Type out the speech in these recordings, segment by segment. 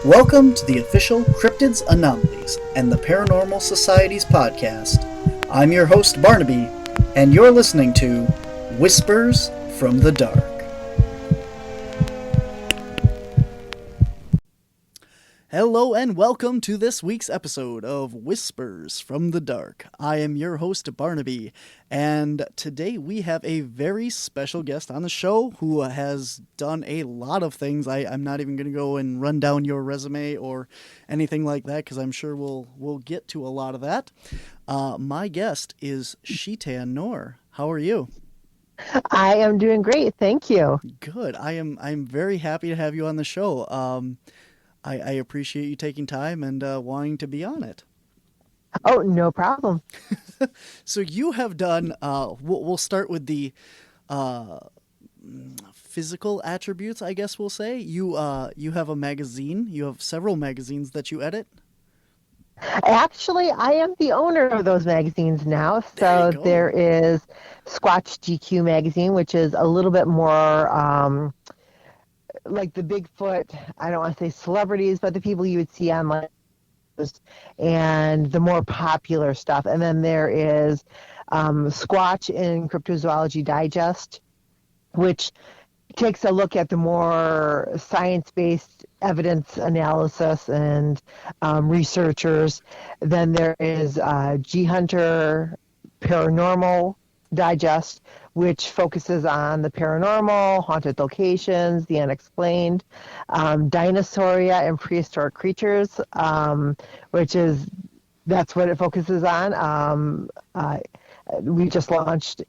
Welcome to the official Cryptids, Anomalies, and the Paranormal Society's podcast. I'm your host, Barnaby, and you're listening to Whispers from the Dark. Hello and welcome to this week's episode of Whispers from the Dark. I am your host, Barnaby, and today we have a very special guest on the show who has done a lot of things. I'm not even going to go and run down your resume or anything like that because I'm sure we'll get to a lot of that. My guest is Shetan Noir. How are you? I am doing great, thank you. Good. I'm very happy to have you on the show. I appreciate you taking time and wanting to be on it. Oh, no problem. So you have done, we'll start with the physical attributes, I guess we'll say. You have a magazine. You have several magazines that you edit. Actually, I am the owner of those magazines now. So there is Squatch GQ magazine, which is a little bit more like the Bigfoot, I don't want to say celebrities, but the people you would see online and the more popular stuff. And then there is Squatch in Cryptozoology Digest, which takes a look at the more science-based evidence analysis and researchers. Then there is G Hunter Paranormal Digest, which focuses on the paranormal, haunted locations, the unexplained, Dinosauria and Prehistoric Creatures, that's what it focuses on. I just launched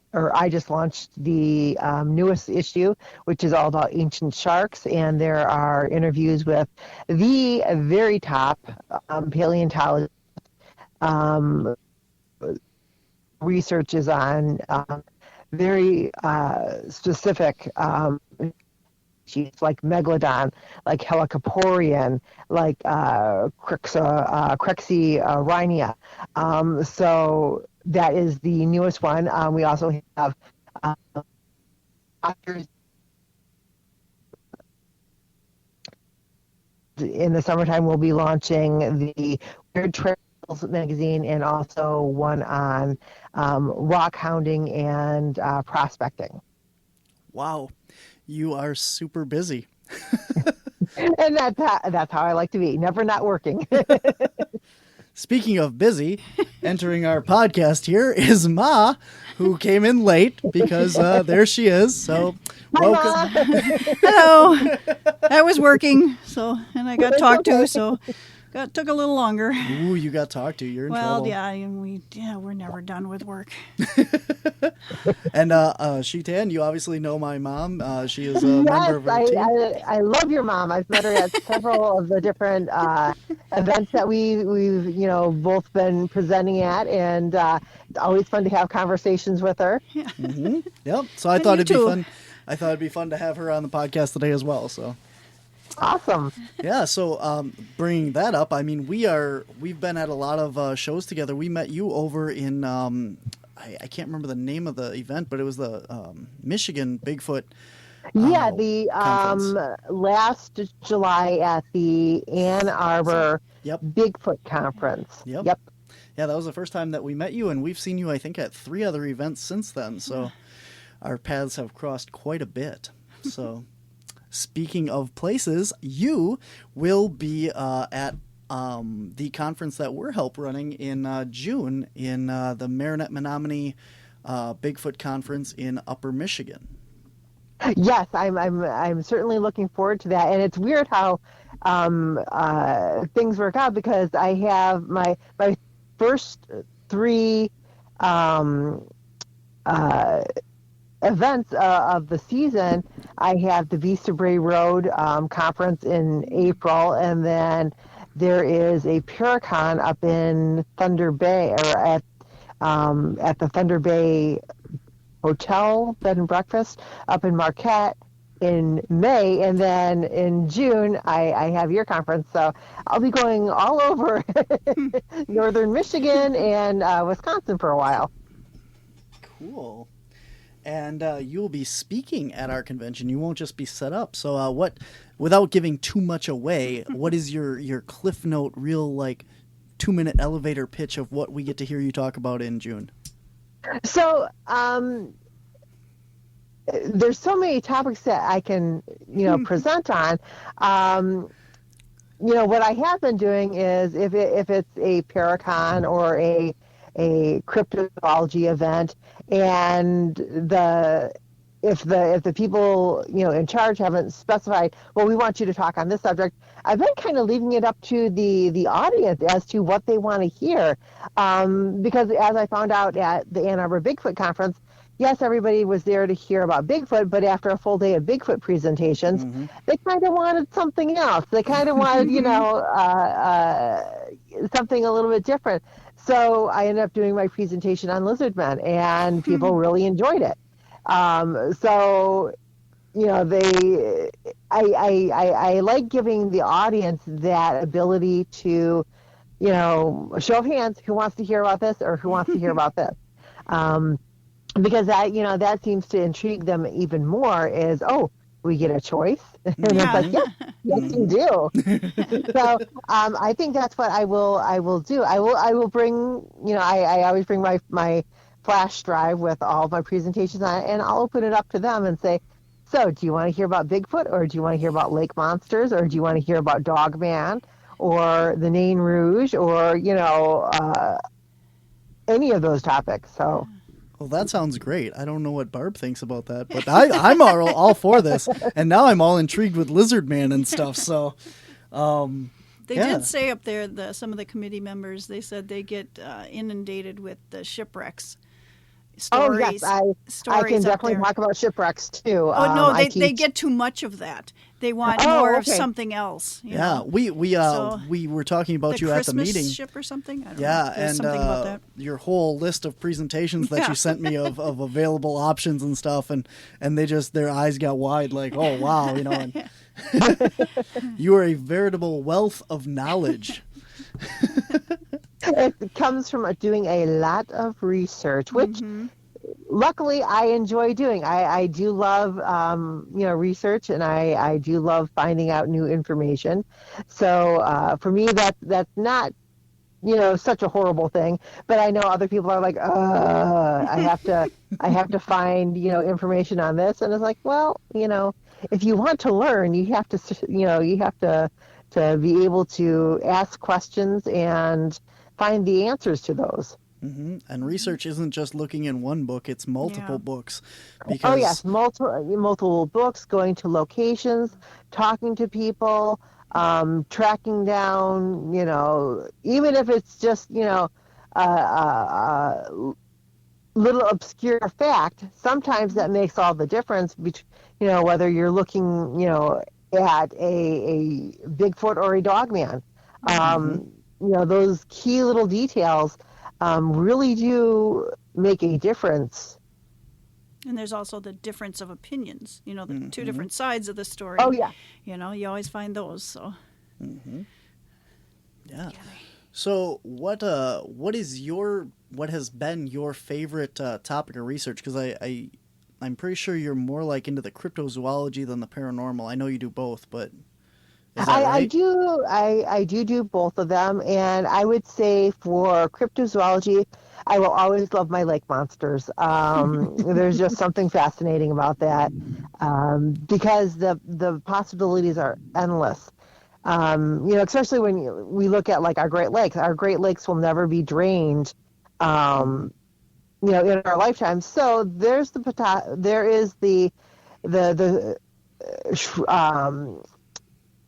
the newest issue, which is all about ancient sharks, and there are interviews with the very top paleontologists. Research is on very specific species like Megalodon, like Helicoporian, like Crexirrhenia. So that is the newest one. We also have in the summertime we'll be launching the Weird Trails magazine and also one on rock hounding and prospecting. Wow, you are super busy. And that's how I like to be, never not working. Speaking of busy, entering our podcast here is Ma, who came in late because there she is. So, welcome. Hello. I was working, and I got talked to, so took a little longer. Ooh, you got talked to. You're in trouble. Well, we're never done with work. And Shetan, you obviously know my mom. She is a member of our team. I love your mom. I've met her at several of the different events that we've both been presenting at, and it's always fun to have conversations with her. Yeah. Mm-hmm. Yep. So I thought it'd be fun. I thought it'd be fun to have her on the podcast today as well. So. Awesome. Yeah, so bringing that up, I mean, we've been at a lot of shows together. We met you over in, I can't remember the name of the event, but it was the Michigan Bigfoot the last July at the Ann Arbor Bigfoot Conference. Yep. Yeah, that was the first time that we met you, and we've seen you, I think, at 3 other events since then, so our paths have crossed quite a bit, so... Speaking of places, you will be at the conference that we're running in June in the Marinette Menominee Bigfoot Conference in Upper Michigan. Yes, I'm certainly looking forward to that, and it's weird how things work out because I have my first 3 events of the season. I have the Vista Bray Road conference in April, and then there is a Paracon up in Thunder Bay, or at the Thunder Bay Hotel Bed and Breakfast up in Marquette in May, and then in June I have your conference. So I'll be going all over northern Michigan and Wisconsin for a while. Cool. and you will be speaking at our convention. You won't just be set up. So, without giving too much away, what is your Cliff Note, real 2-minute elevator pitch of what we get to hear you talk about in June? So, there's so many topics that I can, present on. What I have been doing is if it's a Paracon or a cryptozoology event, and if the people in charge haven't specified, well, we want you to talk on this subject, I've been kind of leaving it up to the audience as to what they want to hear, because as I found out at the Ann Arbor Bigfoot conference, yes, everybody was there to hear about Bigfoot, but after a full day of Bigfoot presentations, they kind of wanted something else. They kind of wanted, something a little bit different. So I ended up doing my presentation on lizard men, and people really enjoyed it. I like giving the audience that ability to, show of hands, who wants to hear about this or who wants to hear about this. Because that seems to intrigue them even more is, oh, we get a choice. And it's like, yes, you do. So I think that's what I will do. I will bring, I always bring my flash drive with all of my presentations on it, and I'll open it up to them and say, so do you want to hear about Bigfoot, or do you want to hear about Lake Monsters, or do you want to hear about Dogman or the Nain Rouge, or, any of those topics. So. Well, that sounds great. I don't know what Barb thinks about that, but I'm all for this. And now I'm all intrigued with Lizard Man and stuff. So, they did say up there, some of the committee members, they said they get inundated with the shipwrecks stories. Oh, yes, I can definitely talk about shipwrecks, too. Oh, no, they get too much of that. They want more of something else. We were talking about you at the meeting. Christmas ship or something? I don't know. And something about that. Your whole list of presentations that you sent me of available options and stuff, and they just, their eyes got wide like, oh, wow, and you are a veritable wealth of knowledge. It comes from doing a lot of research, which luckily I enjoy doing. I do love, research, and I do love finding out new information. So for me, that's not, such a horrible thing. But I know other people are like, I have to find, information on this. And it's like, well, if you want to learn, you have to be able to ask questions and find the answers to those. And research isn't just looking in one book, it's multiple books. Because... Oh, yes, multiple books, going to locations, talking to people, tracking down, even if it's just, a little obscure fact, sometimes that makes all the difference between, whether you're looking, at a Bigfoot or a Dogman. Those key little details really do make a difference. And there's also the difference of opinions, the two different sides of the story. Oh, yeah. You always find those, so. Yeah. So what has been your favorite topic of research? Because I'm pretty sure you're more into the cryptozoology than the paranormal. I know you do both, but is that right? I do both of them, and I would say for cryptozoology, I will always love my lake monsters. There's just something fascinating about that, because the possibilities are endless. Especially when we look at our Great Lakes. Our Great Lakes will never be drained, in our lifetime. So there is the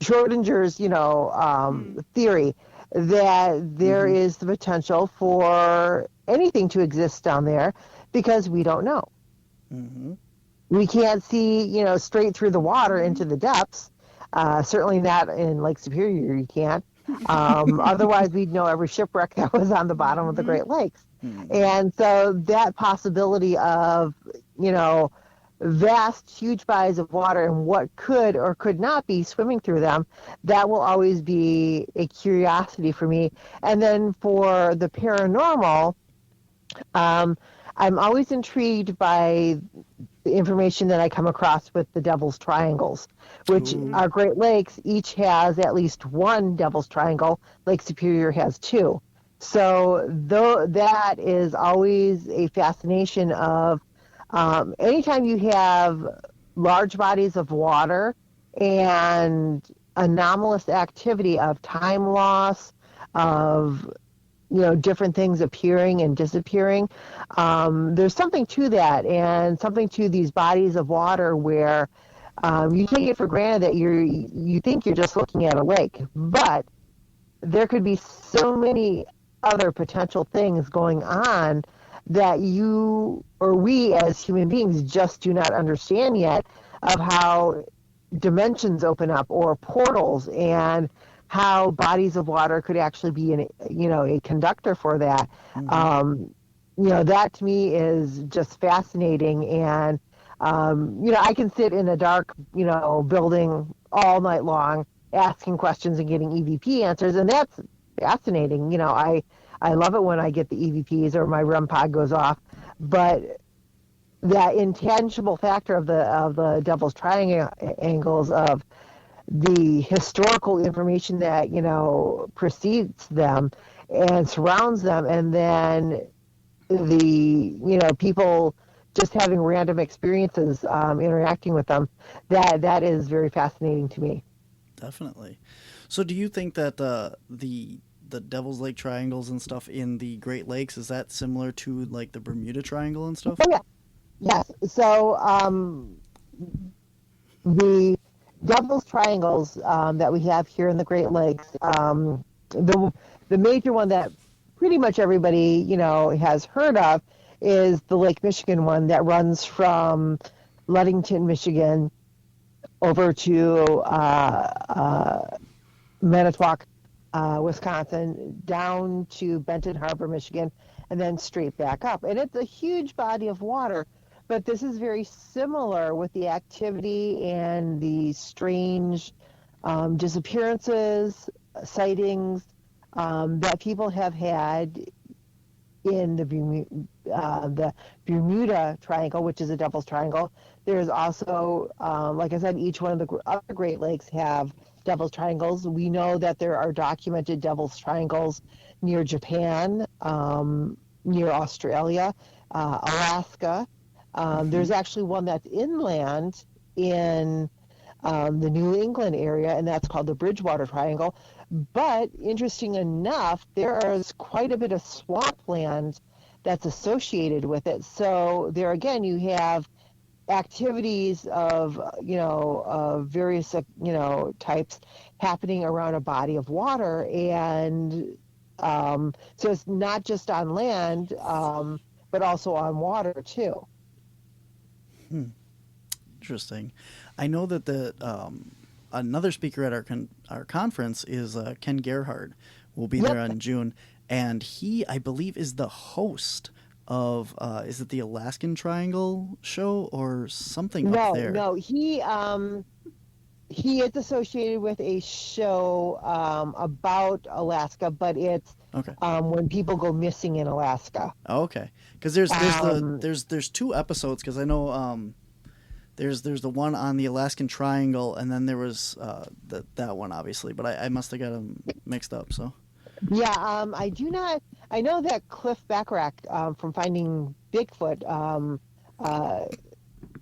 Schrodinger's, theory that there is the potential for anything to exist down there because we don't know. We can't see, straight through the water into the depths. Certainly not in Lake Superior, you can't. Otherwise, we'd know every shipwreck that was on the bottom of the Great Lakes. And so that possibility of, vast, huge bodies of water and what could or could not be swimming through them, that will always be a curiosity for me. And then for the paranormal, I'm always intrigued by the information that I come across with the Devil's Triangles, which our Great Lakes each has at least one Devil's Triangle. Lake Superior has two. So though that is always a fascination of anytime you have large bodies of water and anomalous activity of time loss, of different things appearing and disappearing. There's something to that, and something to these bodies of water where you take it for granted that you think you're just looking at a lake, but there could be so many other potential things going on that you or we as human beings just do not understand yet, of how dimensions open up or portals, and how bodies of water could actually be a conductor for that. That to me is just fascinating. And I can sit in a dark building all night long asking questions and getting EVP answers, and that's fascinating. I love it when I get the EVPs or my REM pod goes off, but that intangible factor of the Devil's Triangles, of the historical information that precedes them and surrounds them, and then the people just having random experiences interacting with them, that is very fascinating to me. Definitely. So do you think that the Devil's Lake Triangles and stuff in the Great Lakes, is that similar to like the Bermuda Triangle and stuff? Oh yeah. Yes. So the Devil's Triangles that we have here in the Great Lakes, the major one that pretty much everybody has heard of is the Lake Michigan one that runs from Ludington, Michigan, over to Manitowoc, Wisconsin, down to Benton Harbor, Michigan, and then straight back up. And it's a huge body of water, but this is very similar with the activity and the strange disappearances, sightings that people have had in the Bermuda Triangle, which is a Devil's Triangle. There's also, like I said, each one of the other Great Lakes have Devil's Triangles. We know that there are documented Devil's Triangles near Japan, near Australia, Alaska. There's actually one that's inland in the New England area, and that's called the Bridgewater Triangle. But interesting enough, there is quite a bit of swampland that's associated with it. So there again, you have activities of various types happening around a body of water, and so it's not just on land, but also on water too. Interesting. I know that another speaker at our conference is Ken Gerhard. Will be there in June, and he, I believe, is the host of is it the Alaskan Triangle show or something up there? No, he is associated with a show about Alaska, but it's when people go missing in Alaska. Oh, okay, because there's two episodes, because I know there's the one on the Alaskan Triangle, and then there was that one, obviously, but I must have got them mixed up. So yeah, I do not. I know that Cliff Bacharach from Finding Bigfoot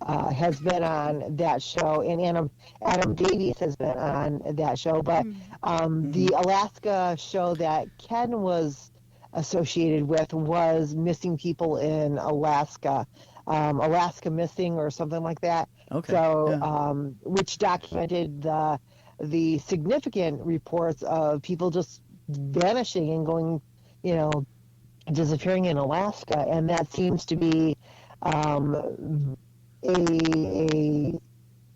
has been on that show, and Adam Davies has been on that show. But the Alaska show that Ken was associated with was Missing People in Alaska, Alaska Missing or something like that. Okay. So, which documented the significant reports of people just vanishing and going, disappearing in Alaska, and that seems to be a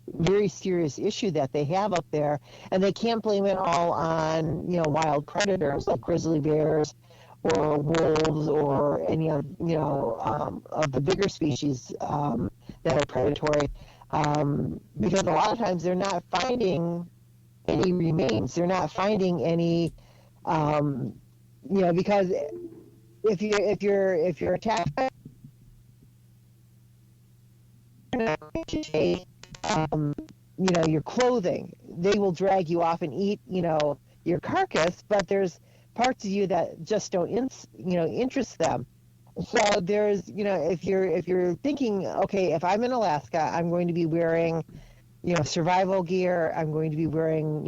very serious issue that they have up there, and they can't blame it all on wild predators like grizzly bears or wolves or any of of the bigger species that are predatory, because a lot of times they're not finding any remains, they're not finding any because if you're attacked by not going to take, your clothing. They will drag you off and eat, your carcass, but there's parts of you that just don't, interest them. So there's, if you're thinking, okay, if I'm in Alaska, I'm going to be wearing, survival gear. I'm going to be wearing,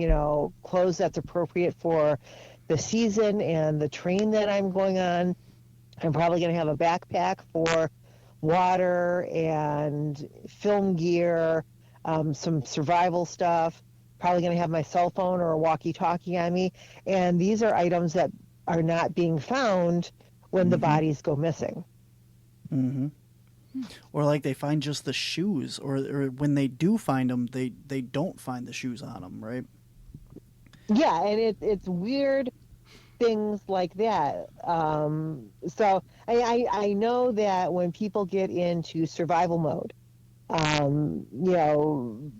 clothes that's appropriate for the season and the train that I'm going on. I'm probably going to have a backpack for water and film gear, some survival stuff. Probably going to have my cell phone or a walkie-talkie on me. And these are items that are not being found when the bodies go missing. Mm-hmm. Or like they find just the shoes, or when they do find them, they don't find the shoes on them, right? Yeah, and it's weird things like that. So I know that when people get into survival mode,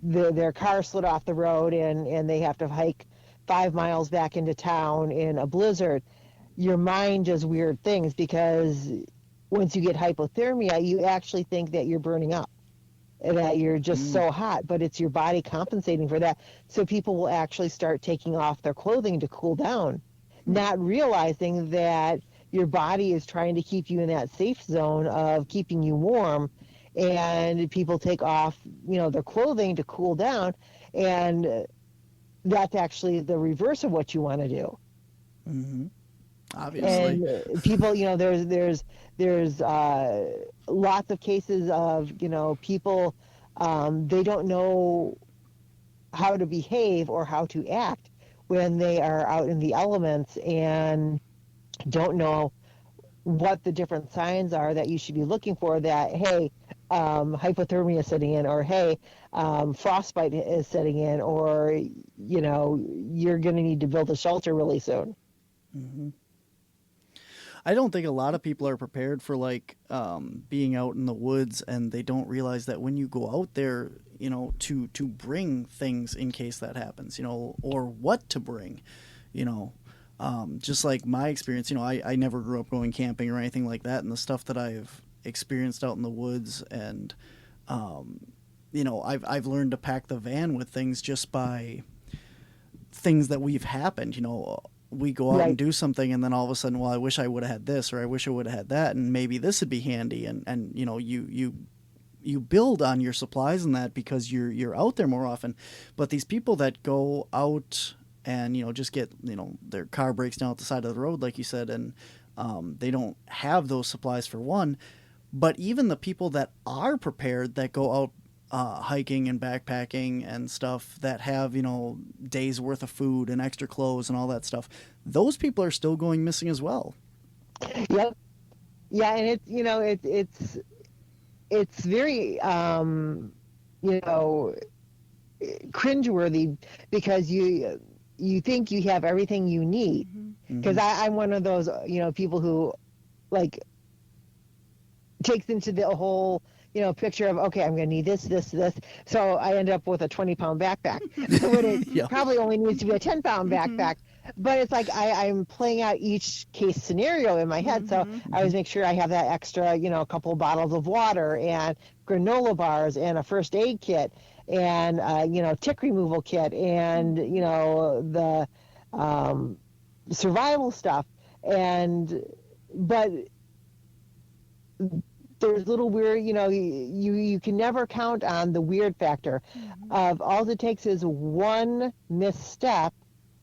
their car slid off the road and they have to hike 5 miles back into town in a blizzard, your mind does weird things, because once you get hypothermia, you actually think that you're burning up, that you're just so hot, but it's your body compensating for that. So people will actually start taking off their clothing to cool down, not realizing that your body is trying to keep you in that safe zone of keeping you warm. And people take off, their clothing to cool down, and that's actually the reverse of what you want to do. Mm-hmm. Obviously. And people, there's lots of cases of, people, they don't know how to behave or how to act when they are out in the elements, and don't know what the different signs are that you should be looking for, that, hey, hypothermia is setting in, or hey, frostbite is setting in, or, you're going to need to build a shelter really soon. Mm-hmm. I don't think a lot of people are prepared for being out in the woods, and they don't realize that when you go out there, to bring things in case that happens, or what to bring, just like my experience, I never grew up going camping or anything like that, and the stuff that I've experienced out in the woods, and I've learned to pack the van with things just by things that we've happened. We go out and do something, and then all of a sudden, well, I wish I would have had this, or I wish I would have had that, and maybe this would be handy. And you build on your supplies and that, because you're out there more often. But these people that go out and just get their car breaks down at the side of the road, like you said, and they don't have those supplies, for one. But even the people that are prepared, that go out hiking and backpacking and stuff, that have days worth of food and extra clothes and all that stuff, those people are still going missing as well. Yep. Yeah, and it's very cringeworthy, because you think you have everything you need. Because I'm one of those people who takes into the whole picture of, okay, I'm going to need this. So I end up with a 20-pound backpack when it probably only needs to be a 10-pound backpack. But it's like I'm playing out each case scenario in my head. So I always make sure I have that extra, a couple of bottles of water and granola bars and a first aid kit and, tick removal kit and, the survival stuff. But there's little weird, you can never count on the weird factor of, all it takes is one misstep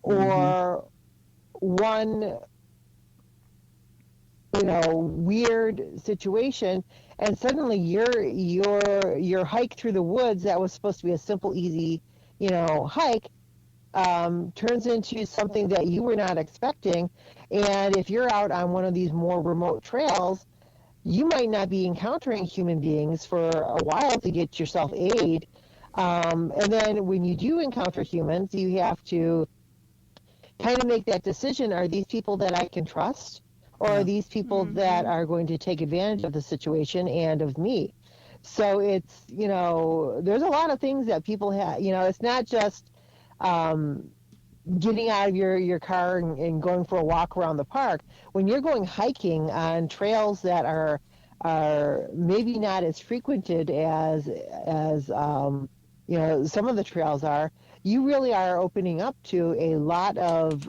or one, weird situation, and suddenly your hike through the woods that was supposed to be a simple, easy, hike, turns into something that you were not expecting. And if you're out on one of these more remote trails, you might not be encountering human beings for a while to get yourself aid. And then when you do encounter humans, you have to kind of make that decision. Are these people that I can trust? Or are these people that are going to take advantage of the situation and of me? So it's, there's a lot of things that people have, it's not just getting out of your car and going for a walk around the park. When you're going hiking on trails that are are maybe not as frequented as some of the trails are, you really are opening up to a lot of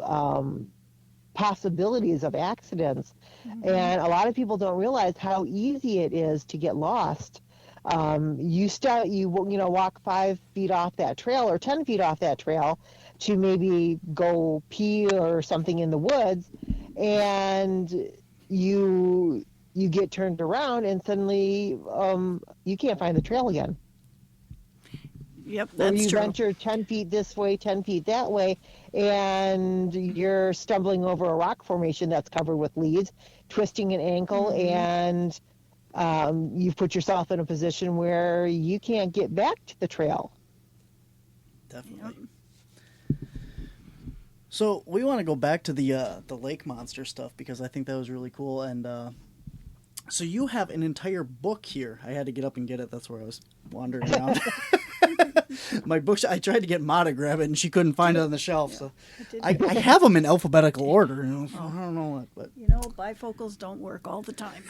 possibilities of accidents. Mm-hmm. And a lot of people don't realize how easy it is to get lost. You walk 5 feet off that trail or 10 feet off that trail to maybe go pee or something in the woods, and you get turned around and suddenly you can't find the trail again. Yep, Or that's you true. venture 10 feet this way, 10 feet that way, and you're stumbling over a rock formation that's covered with leaves, twisting an ankle, and you've put yourself in a position where you can't get back to the trail. Definitely. Yep. So we want to go back to the lake monster stuff because I think that was really cool. And so you have an entire book here. I had to get up and get it. That's where I was wandering around. My books. I tried to get Ma to grab it, and she couldn't find it on the shelf. So I have them in alphabetical order. I don't know what, but bifocals don't work all the time.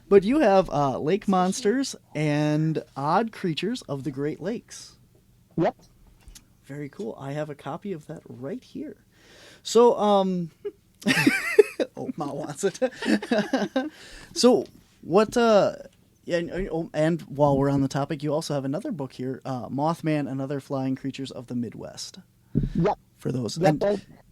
But you have Lake Monsters and Odd Creatures of the Great Lakes. Yep. Very cool. I have a copy of that right here. So, Ma wants it. So, what? And while we're on the topic, you also have another book here, Mothman and Other Flying Creatures of the Midwest. Yep. For those. Yep.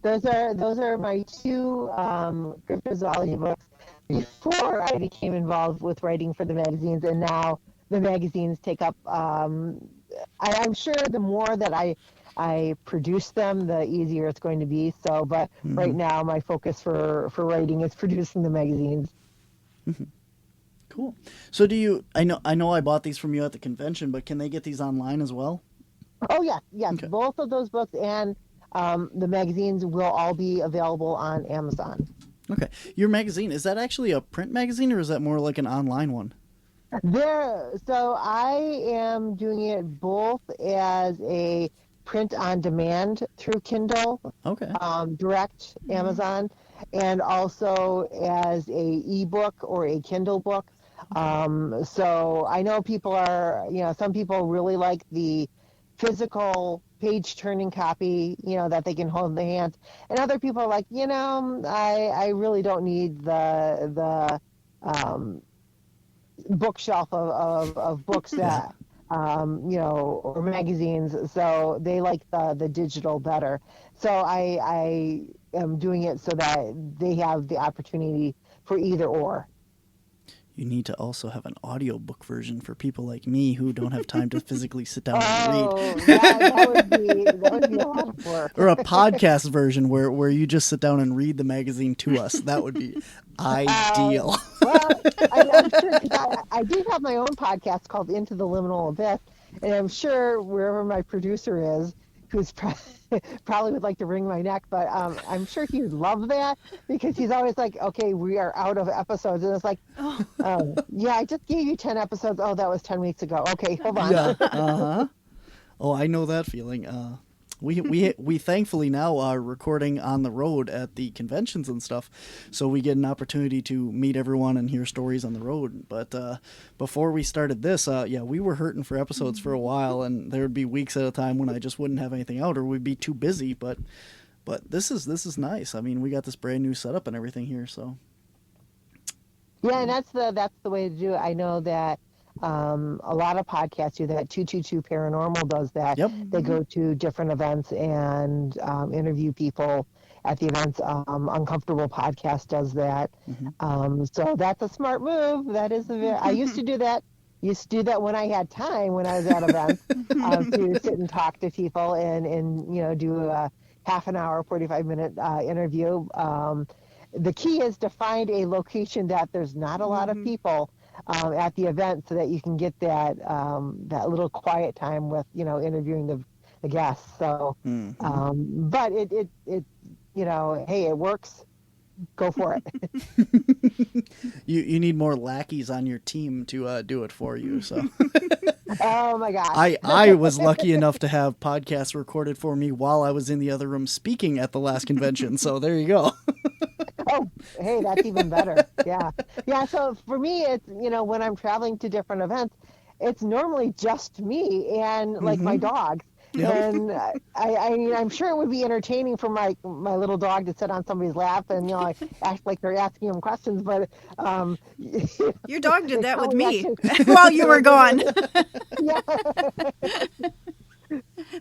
Those are my two cryptozoology books. Before I became involved with writing for the magazines, and now the magazines take up. I'm sure the more that I produce them, the easier it's going to be. So, but right now, my focus for writing is producing the magazines. Mm-hmm. Cool. So, do you? I know I bought these from you at the convention, but can they get these online as well? Oh yeah, yes. Okay. Both of those books and the magazines will all be available on Amazon. Okay. Your magazine, is that actually a print magazine or is that more like an online one? So I am doing it both as a print on demand through Kindle, Okay. direct Amazon, and also as a ebook or a Kindle book. So I know people some people really like the physical page turning copy, that they can hold in their hands. And other people are like, I really don't need the bookshelf of books that, or magazines. So they like the digital better. So I am doing it so that they have the opportunity for either or. You need to also have an audiobook version for people like me who don't have time to physically sit down and read. that would be a lot of work. Or a podcast version where you just sit down and read the magazine to us. That would be ideal. I'm sure, 'cause I do have my own podcast called Into the Liminal Abyss, and I'm sure wherever my producer is, who's probably would like to wring my neck, but I'm sure he would love that because he's always like, okay, we are out of episodes. And it's like, yeah, I just gave you 10 episodes. Oh, that was 10 weeks ago. Okay, hold on. Yeah. Uh-huh. Oh, I know that feeling. We thankfully now are recording on the road at the conventions and stuff, so we get an opportunity to meet everyone and hear stories on the road. But before we started this, we were hurting for episodes for a while, and there would be weeks at a time when I just wouldn't have anything out or we'd be too busy. But this is nice. I mean, we got this brand new setup and everything here, so. Yeah, and that's the way to do it. I know that a lot of podcasts do that. 222 Paranormal does that. Yep. They go to different events and interview people at the events. Uncomfortable Podcast does that. So that's a smart move. I used to do that. When I had time, when I was at events, to sit and talk to people and do a half an hour, 45-minute interview. The key is to find a location that there's not a lot of people at the event, so that you can get that little quiet time with interviewing the guests. So, but it hey, it works. Go for it. You need more lackeys on your team to do it for you. So. Oh my gosh. I was lucky enough to have podcasts recorded for me while I was in the other room speaking at the last convention. So there you go. hey, that's even better. Yeah. Yeah. So for me, it's, when I'm traveling to different events, it's normally just me and like my dog. Yep. And I'm sure it would be entertaining for my little dog to sit on somebody's lap and, like, act like they're asking him questions. But Your dog did that with probably me actually, while you were gone. yeah.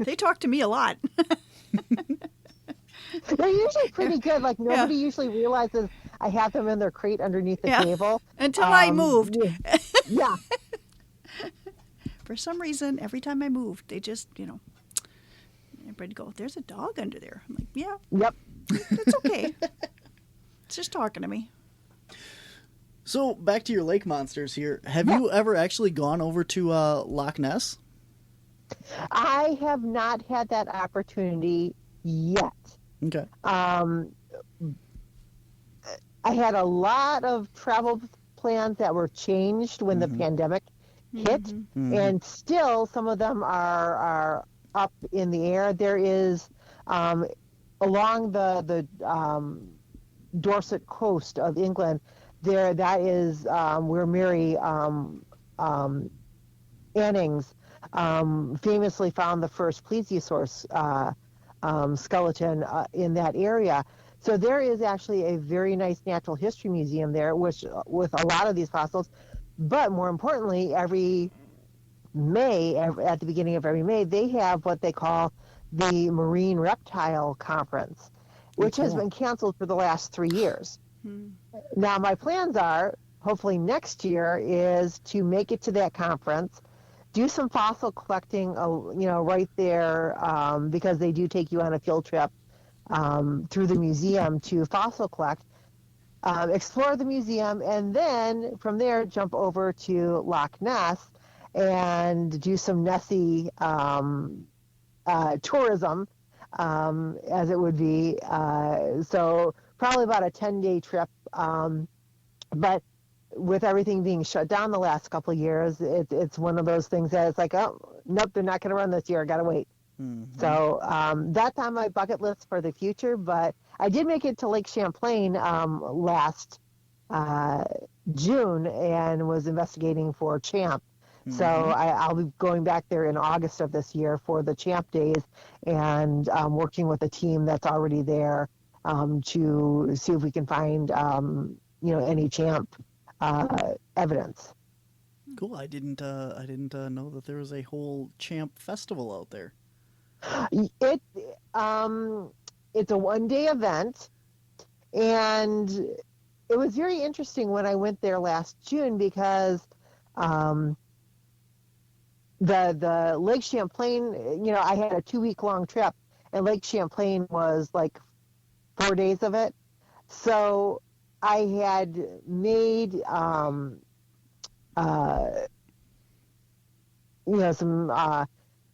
They talk to me a lot. They're usually pretty good. Like, nobody usually realizes I have them in their crate underneath the table. Until I moved. Yeah. For some reason, every time I moved, they just, everybody'd go, there's a dog under there. I'm like, yeah, Yep. it's okay. It's just talking to me. So back to your lake monsters here. Have you ever actually gone over to Loch Ness? I have not had that opportunity yet. Okay. I had a lot of travel plans that were changed when the pandemic hit, and still some of them are up in the air. There is along the Dorset coast of England. That is where Mary Annings famously found the first plesiosaur skeleton in that area. So there is actually a very nice natural history museum there, which with a lot of these fossils. But more importantly, every May, at the beginning of every May, they have what they call the Marine Reptile Conference, which has been canceled for the last 3 years. Now, my plans are, hopefully next year, is to make it to that conference, do some fossil collecting, right there, because they do take you on a field trip through the museum to fossil collect, explore the museum, and then from there jump over to Loch Ness and do some Nessie tourism, as it would be. So probably about a 10-day trip. But with everything being shut down the last couple of years, it's one of those things that it's like, oh, nope, they're not going to run this year. I got to wait. So that's on my bucket list for the future. But I did make it to Lake Champlain last June and was investigating for Champ. So I'll be going back there in August of this year for the Champ Days and working with a team that's already there to see if we can find any Champ evidence. Cool. I didn't know that there was a whole Champ festival out there. It's a one-day event, and it was very interesting when I went there last June because the Lake Champlain, I had a 2-week-long trip, and Lake Champlain was like 4 days of it. So I had made some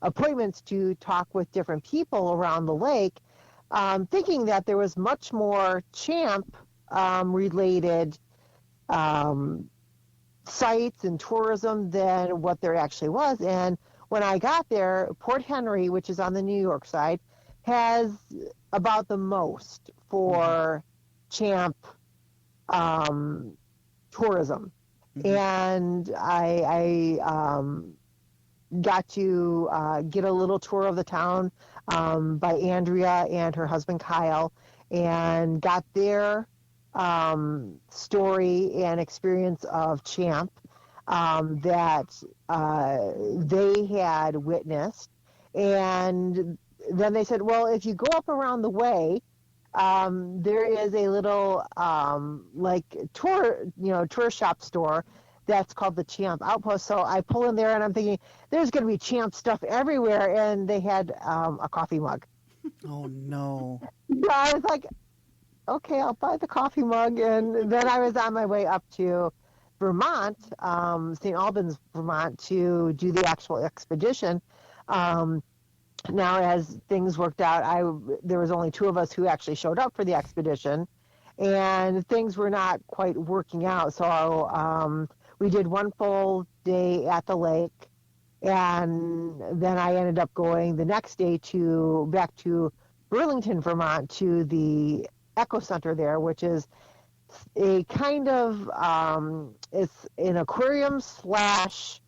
appointments to talk with different people around the lake, thinking that there was much more Champ related sites and tourism than what there actually was. And when I got there, Port Henry, which is on the New York side, has about the most for Champ tourism. And I got to get a little tour of the town by Andrea and her husband Kyle, and got their story and experience of Champ that they had witnessed. And then they said, well, if you go up around the way, there is a little tour shop store that's called the Champ Outpost. So I pull in there and I'm thinking there's going to be Champ stuff everywhere, and they had a coffee mug. Oh no. Yeah, I was like, okay, I'll buy the coffee mug. And then I was on my way up to Vermont, St. Albans, Vermont, to do the actual expedition. Now, as things worked out, there was only 2 of us who actually showed up for the expedition, and things were not quite working out. So we did 1 full day at the lake, and then I ended up going the next day back to Burlington, Vermont, to the Echo Center there, which is a kind of it's an aquarium slash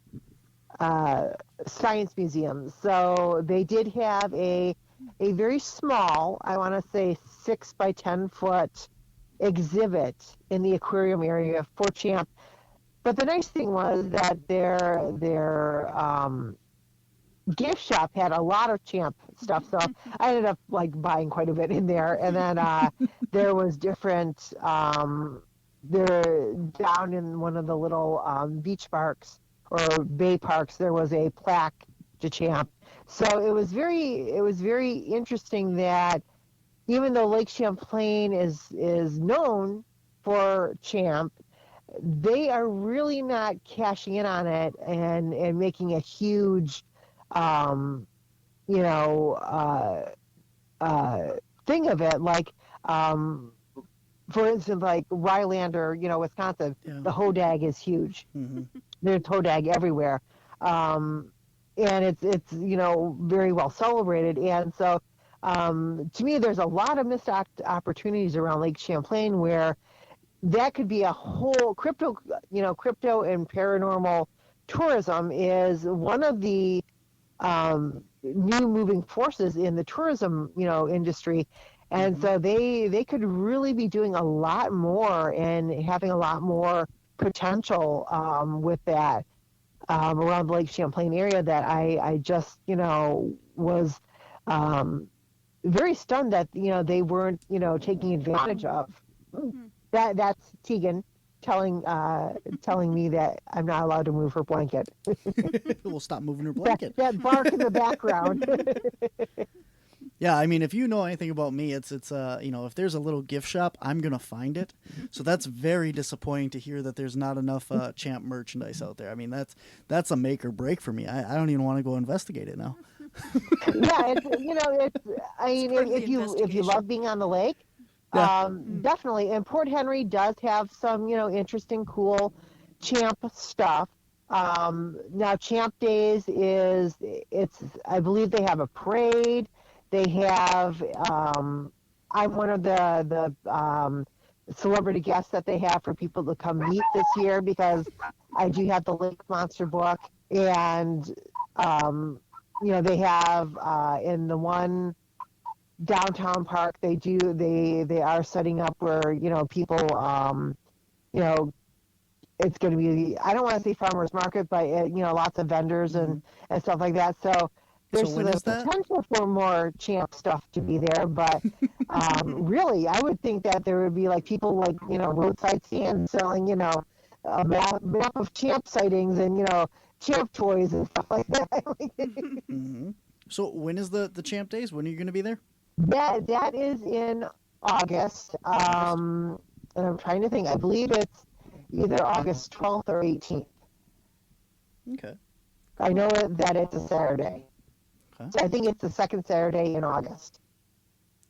science museum. So they did have a very small, I want to say 6 by 10 foot exhibit in the aquarium area for Champ. But the nice thing was that their gift shop had a lot of Champ stuff, so I ended up like buying quite a bit in there. And then there was different. They're down in one of the little beach parks or bay parks. There was a plaque to Champ, so it was very interesting that even though Lake Champlain is known for Champ, they are really not cashing in on it and making a huge thing of it. Like, for instance, like Rylander, Wisconsin, the hodag is huge. Mm-hmm. There's hodag everywhere. And it's very well celebrated. And so, to me, there's a lot of missed opportunities around Lake Champlain where that could be a whole crypto and paranormal tourism is one of the new moving forces in the tourism, industry. And so they could really be doing a lot more and having a lot more potential with that around the Lake Champlain area that I just, was very stunned that, they weren't, taking advantage of. That's Tegan telling me that I'm not allowed to move her blanket. We'll stop moving her blanket. That bark in the background. Yeah, I mean, if you know anything about me, it's if there's a little gift shop, I'm gonna find it. So that's very disappointing to hear that there's not enough Champ merchandise out there. I mean, that's a make or break for me. I don't even want to go investigate it now. Yeah, if you love being on the lake. Yeah. Definitely. And Port Henry does have some, interesting, cool Champ stuff. Now Champ Days I believe they have a parade. They have, I'm one of the celebrity guests that they have for people to come meet this year because I do have the Lake Monster book. And, they have, in the one downtown park they are setting up where people it's going to be, I don't want to say farmers market, but lots of vendors and stuff like that, so there's the potential for more Champ stuff to be there, but really I would think that there would be like people like roadside stands selling a map of Champ sightings and Champ toys and stuff like that. Mm-hmm. So when is the Champ Days? When are you going to be there? That is in August, and I'm trying to think. I believe it's either August 12th or 18th. Okay. I know that it's a Saturday. Okay. So I think it's the second Saturday in August.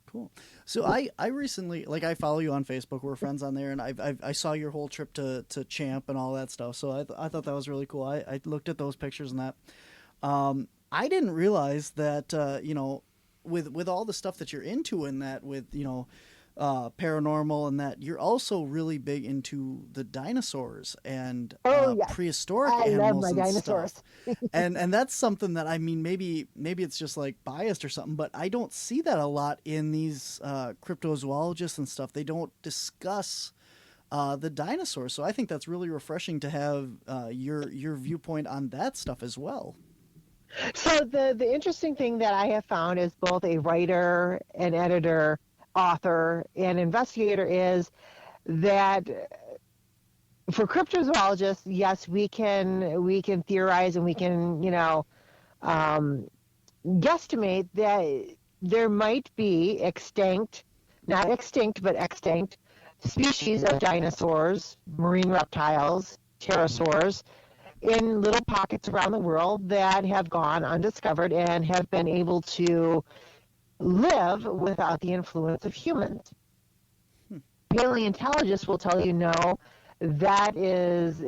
Cool. So I recently, I follow you on Facebook. We're friends on there, and I saw your whole trip to Champ and all that stuff. So I thought that was really cool. I looked at those pictures and that. I didn't realize that with all the stuff that you're into and that with paranormal and that you're also really big into the dinosaurs and prehistoric animals. I love my dinosaurs. and that's something that, I mean, maybe it's just like biased or something, but I don't see that a lot in these cryptozoologists and stuff. They don't discuss the dinosaurs, so I think that's really refreshing to have your viewpoint on that stuff as well. So the interesting thing that I have found as both a writer, an editor, author, and investigator is that for cryptozoologists, yes, we can theorize and we can guesstimate that there might be not extinct, but extinct species of dinosaurs, marine reptiles, pterosaurs, in little pockets around the world that have gone undiscovered and have been able to live without the influence of humans. Paleontologists will tell you no, that is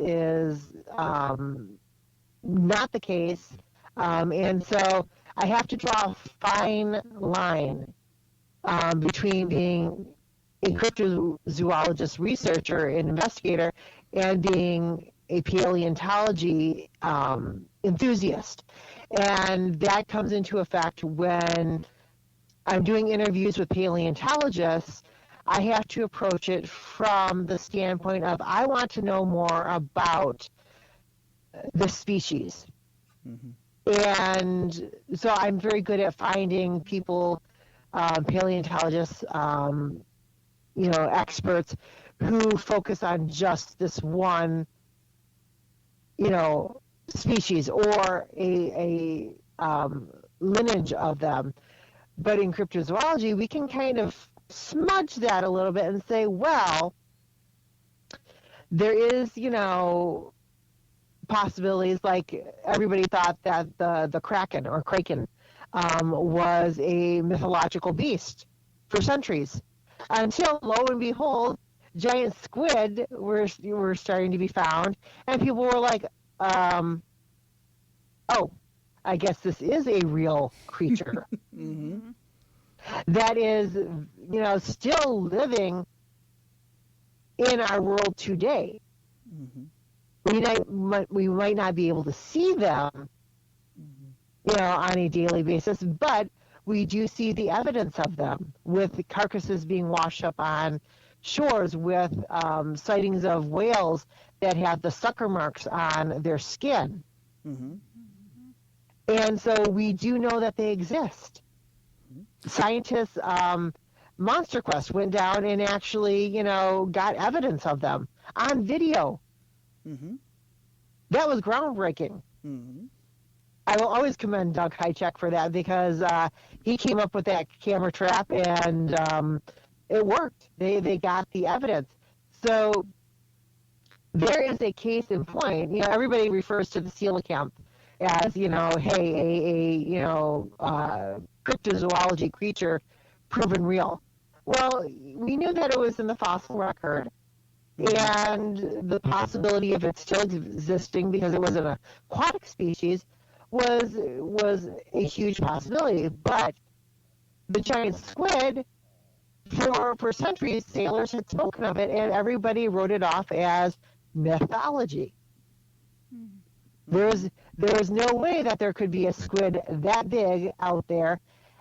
not the case. And so I have to draw a fine line between being a cryptozoologist researcher and investigator and being a paleontology enthusiast. And that comes into effect when I'm doing interviews with paleontologists. I have to approach it from the standpoint of I want to know more about the species. Mm-hmm. And so I'm very good at finding people, paleontologists, experts who focus on just this one, species or a lineage of them. But in cryptozoology, we can kind of smudge that a little bit and say, well, there is, possibilities, like everybody thought that the Kraken or Kraken was a mythological beast for centuries, until lo and behold, giant squid were starting to be found, and people were like, oh, I guess this is a real creature. Mm-hmm. That is, still living in our world today. Mm-hmm. We might not be able to see them, on a daily basis, but we do see the evidence of them, with the carcasses being washed up on shores, with sightings of whales that have the sucker marks on their skin. Mm-hmm. And so we do know that they exist. Scientists, Monster Quest went down and actually, got evidence of them on video. Mm-hmm. That was groundbreaking. Mm-hmm. I will always commend Doug Hychek for that, because he came up with that camera trap, and it worked. They got the evidence. So there is a case in point. Everybody refers to the coelacanth as, hey, a cryptozoology creature proven real. Well, we knew that it was in the fossil record, and the possibility of it still existing because it was an aquatic species was a huge possibility. But the giant squid, for centuries, sailors had spoken of it, and everybody wrote it off as mythology. There is no way that there could be a squid that big out there,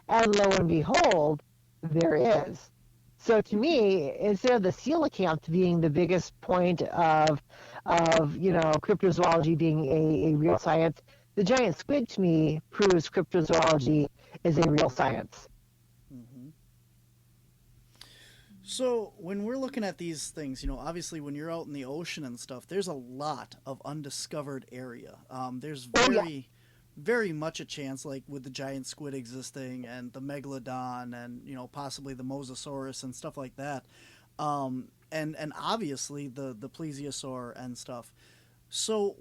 and lo and behold, there is. So to me, instead of the coelacanth being the biggest point of cryptozoology being a real science, the giant squid to me proves cryptozoology is a real science. Mm-hmm. So when we're looking at these things, obviously when you're out in the ocean and stuff, there's a lot of undiscovered area. There's very much a chance, like with the giant squid existing and the megalodon and possibly the mosasaurus and stuff like that, and obviously the plesiosaur and stuff. So,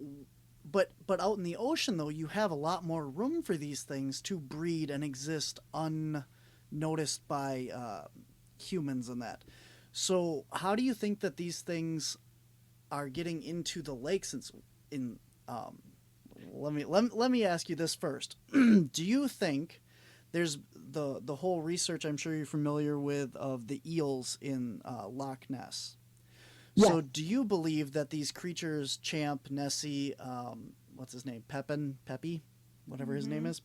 but out in the ocean though, you have a lot more room for these things to breed and exist unnoticed by humans and that. So how do you think that these things are getting into the lakes? Let me ask you this first. Do you think there's the whole research I'm sure you're familiar with of the eels in Loch Ness? Yes. So do you believe that these creatures, Champ, Nessie, what's his name, Peppy, whatever his name is,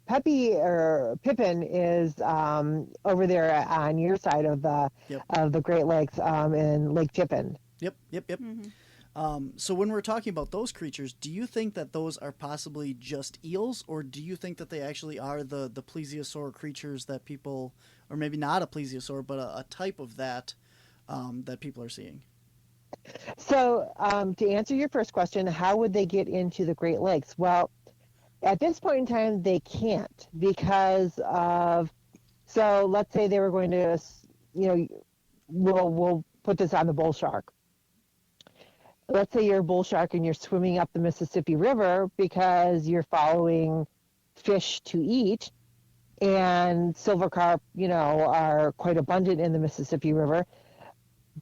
Peppy or Pippin is over there on your side of the Great Lakes in Lake Tippin. Yep. Mm-hmm. So when we're talking about those creatures, do you think that those are possibly just eels, or do you think that they actually are the plesiosaur creatures that people, or maybe not a plesiosaur, but a type of that that people are seeing? So to answer your first question, how would they get into the Great Lakes? Well, at this point in time, they can't because of, so let's say they were going to, we'll put this on the bull shark. Let's say you're a bull shark and you're swimming up the Mississippi River because you're following fish to eat, and silver carp, are quite abundant in the Mississippi River,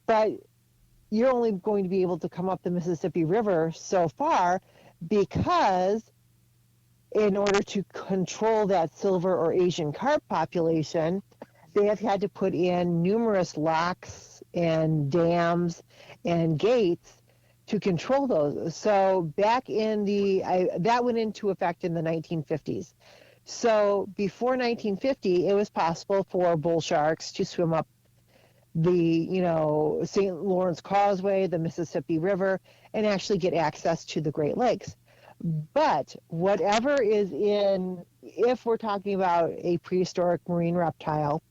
but you're only going to be able to come up the Mississippi River so far because in order to control that silver or Asian carp population, they have had to put in numerous locks and dams and gates to control those. So back in that went into effect in the 1950s. So before 1950, it was possible for bull sharks to swim up the, St. Lawrence Causeway, the Mississippi River, and actually get access to the Great Lakes. But whatever is if we're talking about a prehistoric marine reptile,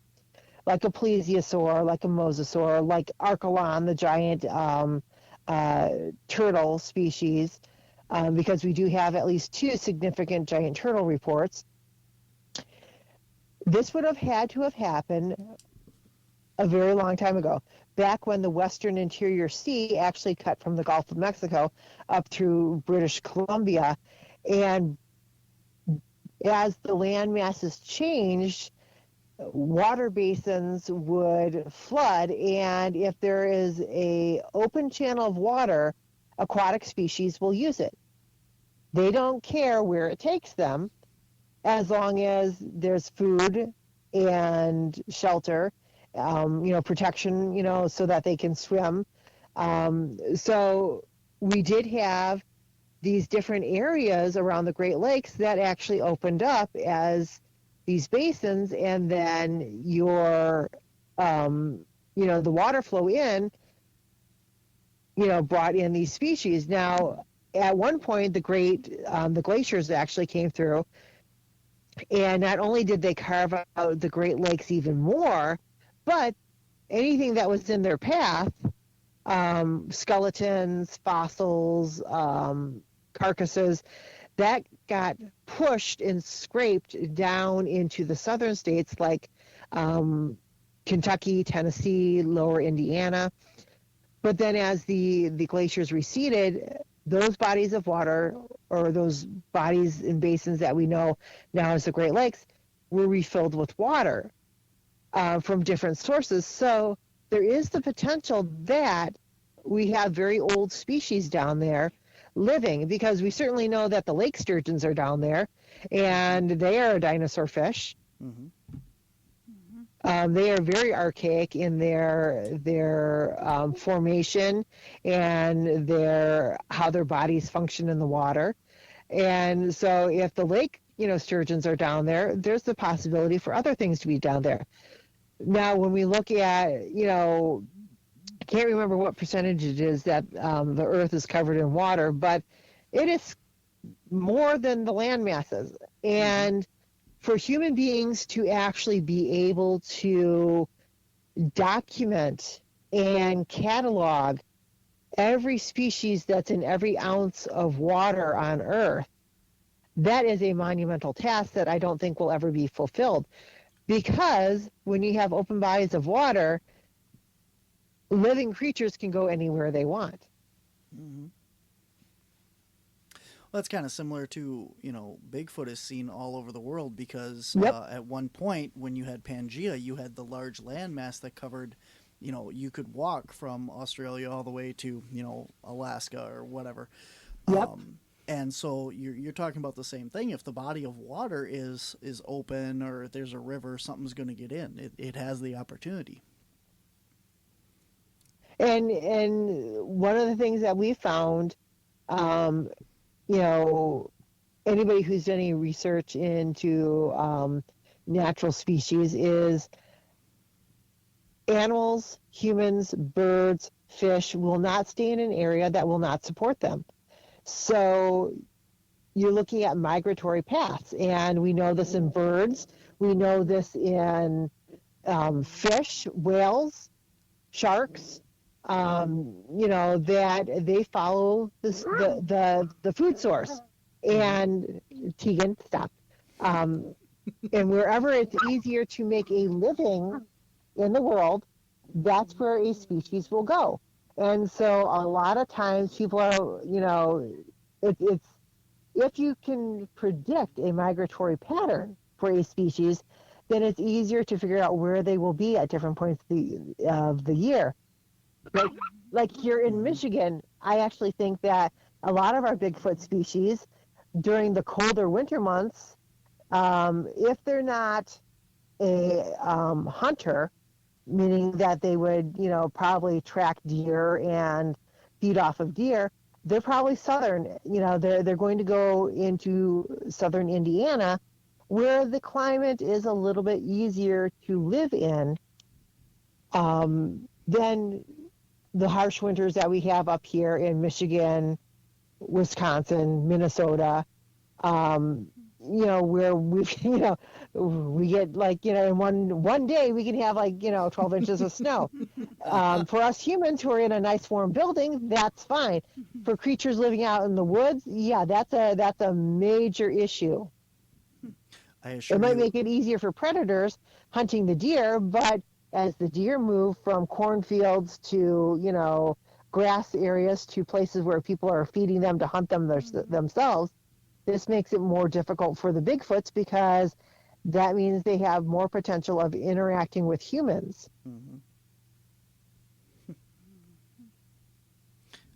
like a plesiosaur, like a mosasaur, like Archelon, the giant turtle species, because we do have at least 2 significant giant turtle reports, this would have had to have happened a very long time ago, back when the Western Interior Sea actually cut from the Gulf of Mexico up through British Columbia. And as the land masses changed, water basins would flood, and if there is a open channel of water, aquatic species will use it. They don't care where it takes them, as long as there's food and shelter, protection, so that they can swim. So we did have these different areas around the Great Lakes that actually opened up as these basins, and then the water flow in, brought in these species. Now, at one point, the glaciers actually came through, and not only did they carve out the Great Lakes even more, but anything that was in their path, skeletons, fossils, carcasses, that got pushed and scraped down into the southern states like Kentucky, Tennessee, lower Indiana. But then as the glaciers receded, those bodies of water, or those bodies and basins that we know now as the Great Lakes, were refilled with water from different sources. So there is the potential that we have very old species down there living, because we certainly know that the lake sturgeons are down there, and they are a dinosaur fish. Mm-hmm. They are very archaic in their formation and how their bodies function in the water. And so if the lake, sturgeons are down there, there's the possibility for other things to be down there. Now, when we look at, I can't remember what percentage it is that the earth is covered in water, but it is more than the land masses. And for human beings to actually be able to document and catalog every species that's in every ounce of water on Earth, that is a monumental task that I don't think will ever be fulfilled. Because when you have open bodies of water, living creatures can go anywhere they want. Mm-hmm. Well, that's kind of similar to, Bigfoot is seen all over the world because at one point when you had Pangea, you had the large landmass that covered, you could walk from Australia all the way to, Alaska or whatever. Yep. And so you're talking about the same thing. If the body of water is open, or there's a river, something's going to get in. It has the opportunity. And one of the things that we found, anybody who's done any research into natural species, is animals, humans, birds, fish will not stay in an area that will not support them. So you're looking at migratory paths, and we know this in birds. We know this in fish, whales, sharks. That they follow the food source. And Tegan, stop. And wherever it's easier to make a living in the world, that's where a species will go. And so a lot of times people are, it's if you can predict a migratory pattern for a species, then it's easier to figure out where they will be at different points of the year. Like here in Michigan, I actually think that a lot of our Bigfoot species during the colder winter months, if they're not a hunter, meaning that they would, probably track deer and feed off of deer, they're probably southern. They're going to go into southern Indiana, where the climate is a little bit easier to live in than the harsh winters that we have up here in Michigan, Wisconsin, Minnesota. Where we, we get like, in one day we can have like, 12 inches of snow. For us humans who are in a nice warm building, that's fine. For creatures living out in the woods, yeah, that's a major issue. It might make it easier for predators hunting the deer, but as the deer move from cornfields to, grass areas to places where people are feeding them to hunt them themselves, this makes it more difficult for the Bigfoots because that means they have more potential of interacting with humans. Mm-hmm.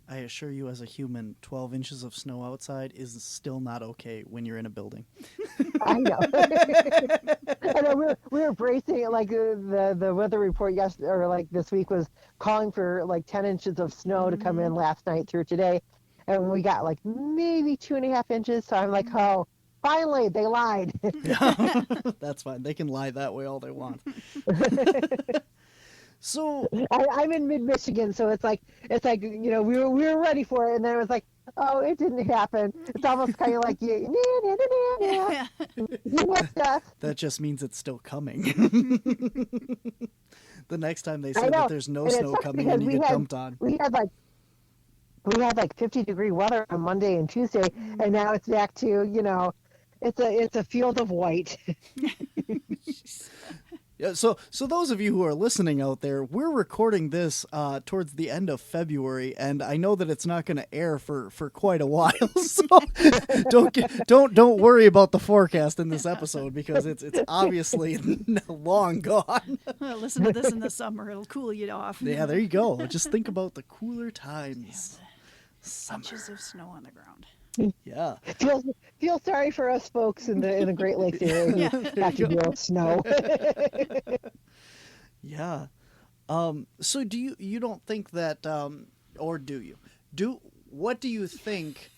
I assure you, as a human, 12 inches of snow outside is still not okay when you're in a building. I know. I know we were bracing it, like the weather report yesterday, or like this week, was calling for like 10 inches of snow to come in last night through today. And we got like maybe 2.5 inches. So I'm like, oh, finally, they lied. That's fine. They can lie that way all they want. So I'm in mid-Michigan, so it's like we were ready for it, and then it was like, oh, it didn't happen. It's almost kind of like you missed us. That just means it's still coming. The next time they say that there's no snow coming and you get dumped on. We had like 50-degree weather on Monday and Tuesday, and now it's back to it's a field of white. Yeah, so those of you who are listening out there, we're recording this towards the end of February, and I know that it's not going to air for quite a while. So don't worry about the forecast in this episode, because it's obviously long gone. Well, listen to this in the summer; it'll cool you off. Yeah, there you go. Just think about the cooler times. Summer. Inches of snow on the ground. Yeah. Feel sorry for us folks in the Great Lakes area who have to deal with snow. Yeah. So do you don't think that, or do you? What do you think?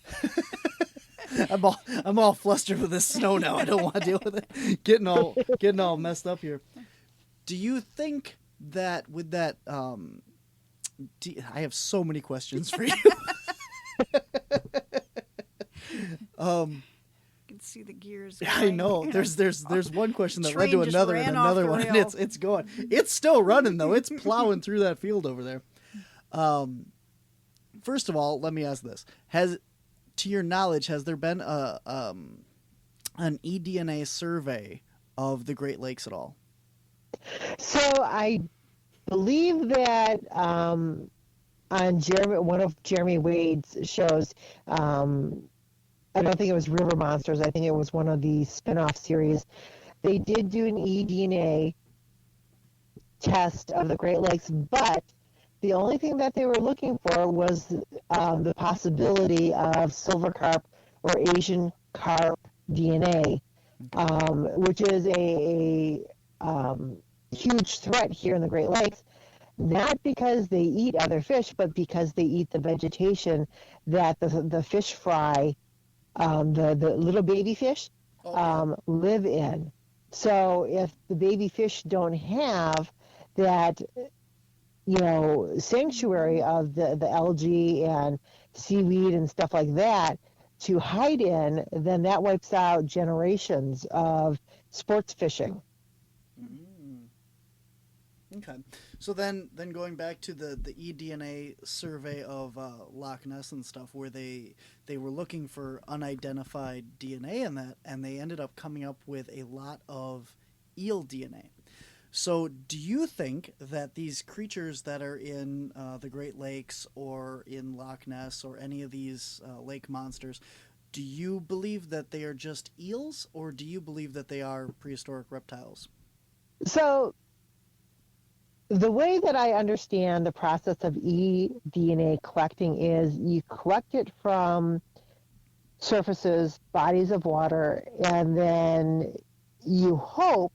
I'm all flustered with this snow now. I don't want to deal with it. Getting all messed up here. Do you think that with that? I have so many questions for you. I can see the gears going. I know. There's one question that led to another and another one, and it's going. It's still running though. It's plowing through that field over there. First of all, let me ask this: to your knowledge, has there been an eDNA survey of the Great Lakes at all? So I believe that on one of Jeremy Wade's shows, I don't think it was River Monsters. I think it was one of the spin-off series. They did do an eDNA test of the Great Lakes, but the only thing that they were looking for was the possibility of silver carp or Asian carp DNA, which is a huge threat here in the Great Lakes, not because they eat other fish, but because they eat the vegetation that the fish fry, the little baby fish, live in. So if the baby fish don't have that, sanctuary of the algae and seaweed and stuff like that to hide in, then that wipes out generations of sports fishing. Okay. So then going back to the eDNA survey of Loch Ness and stuff, where they were looking for unidentified DNA in that, and they ended up coming up with a lot of eel DNA. So do you think that these creatures that are in the Great Lakes or in Loch Ness or any of these lake monsters, do you believe that they are just eels, or do you believe that they are prehistoric reptiles? So the way that I understand the process of eDNA collecting is you collect it from surfaces, bodies of water, and then you hope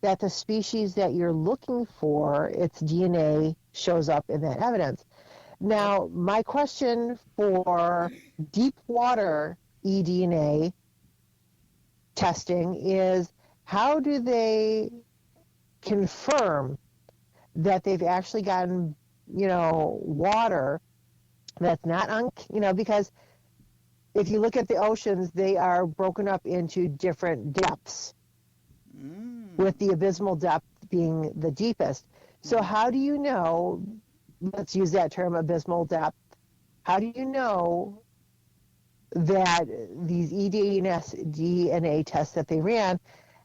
that the species that you're looking for, its DNA shows up in that evidence. Now, my question for deep water eDNA testing is, how do they confirm that they've actually gotten, water that's not because if you look at the oceans, they are broken up into different depths, with the abysmal depth being the deepest. So how do you know, let's use that term, abysmal depth, how do you know that these DNA tests that they ran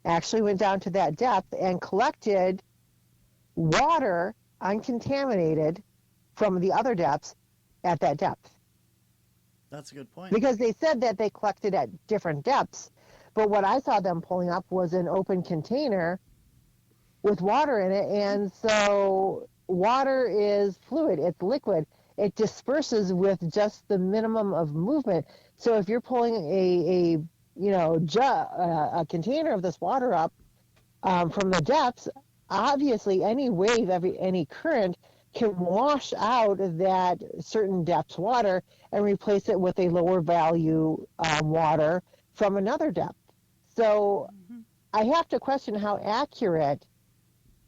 actually went down to that depth and collected water uncontaminated from the other depths at that depth? That's a good point. Because they said that they collected at different depths, but what I saw them pulling up was an open container with water in it, and so water is fluid, it's liquid. It disperses with just the minimum of movement. So if you're pulling a container of this water up from the depths, obviously any wave, any current can wash out that certain depth water and replace it with a lower value water from another depth. So I have to question how accurate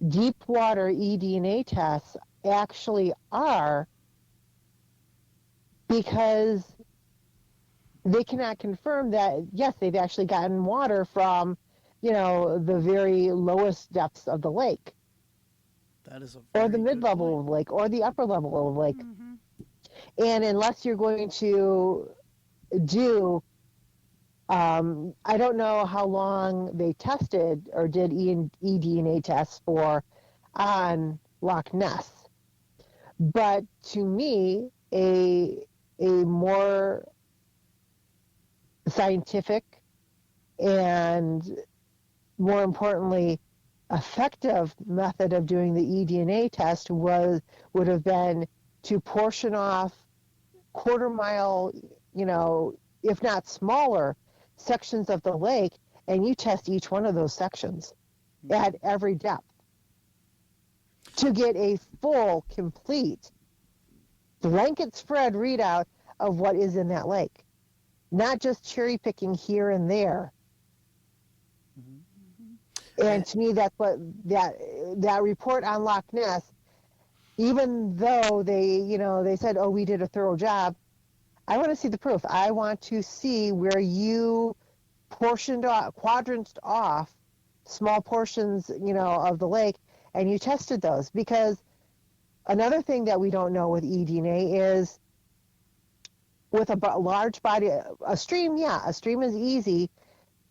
deep water eDNA tests actually are, because they cannot confirm that, yes, they've actually gotten water from, the very lowest depths of the lake. That is or the mid-level of the lake, or the upper level of the lake. And unless you're going to do, I don't know how long they tested or did eDNA tests for on Loch Ness, but to me, a more scientific and, more importantly, effective method of doing the eDNA test would have been to portion off quarter-mile, if not smaller, sections of the lake, and you test each one of those sections at every depth to get a full, complete, blanket spread readout of what is in that lake, not just cherry-picking here and there. And to me, that's what that report on Loch Ness, even though they said, oh, we did a thorough job, I want to see the proof. I want to see where you quadranced off small portions, of the lake, and you tested those. Because another thing that we don't know with eDNA is, with a large body, a stream is easy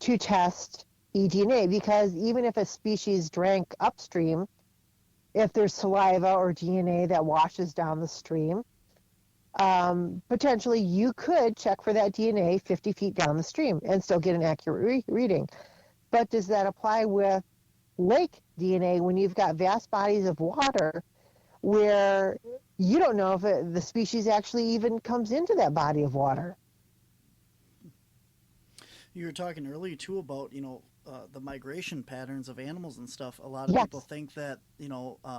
to test eDNA, because even if a species drank upstream, if there's saliva or DNA that washes down the stream, potentially you could check for that DNA 50 feet down the stream and still get an accurate reading. But does that apply with lake DNA when you've got vast bodies of water where you don't know if the species actually even comes into that body of water? You were talking earlier too about the migration patterns of animals and stuff. A lot of people think that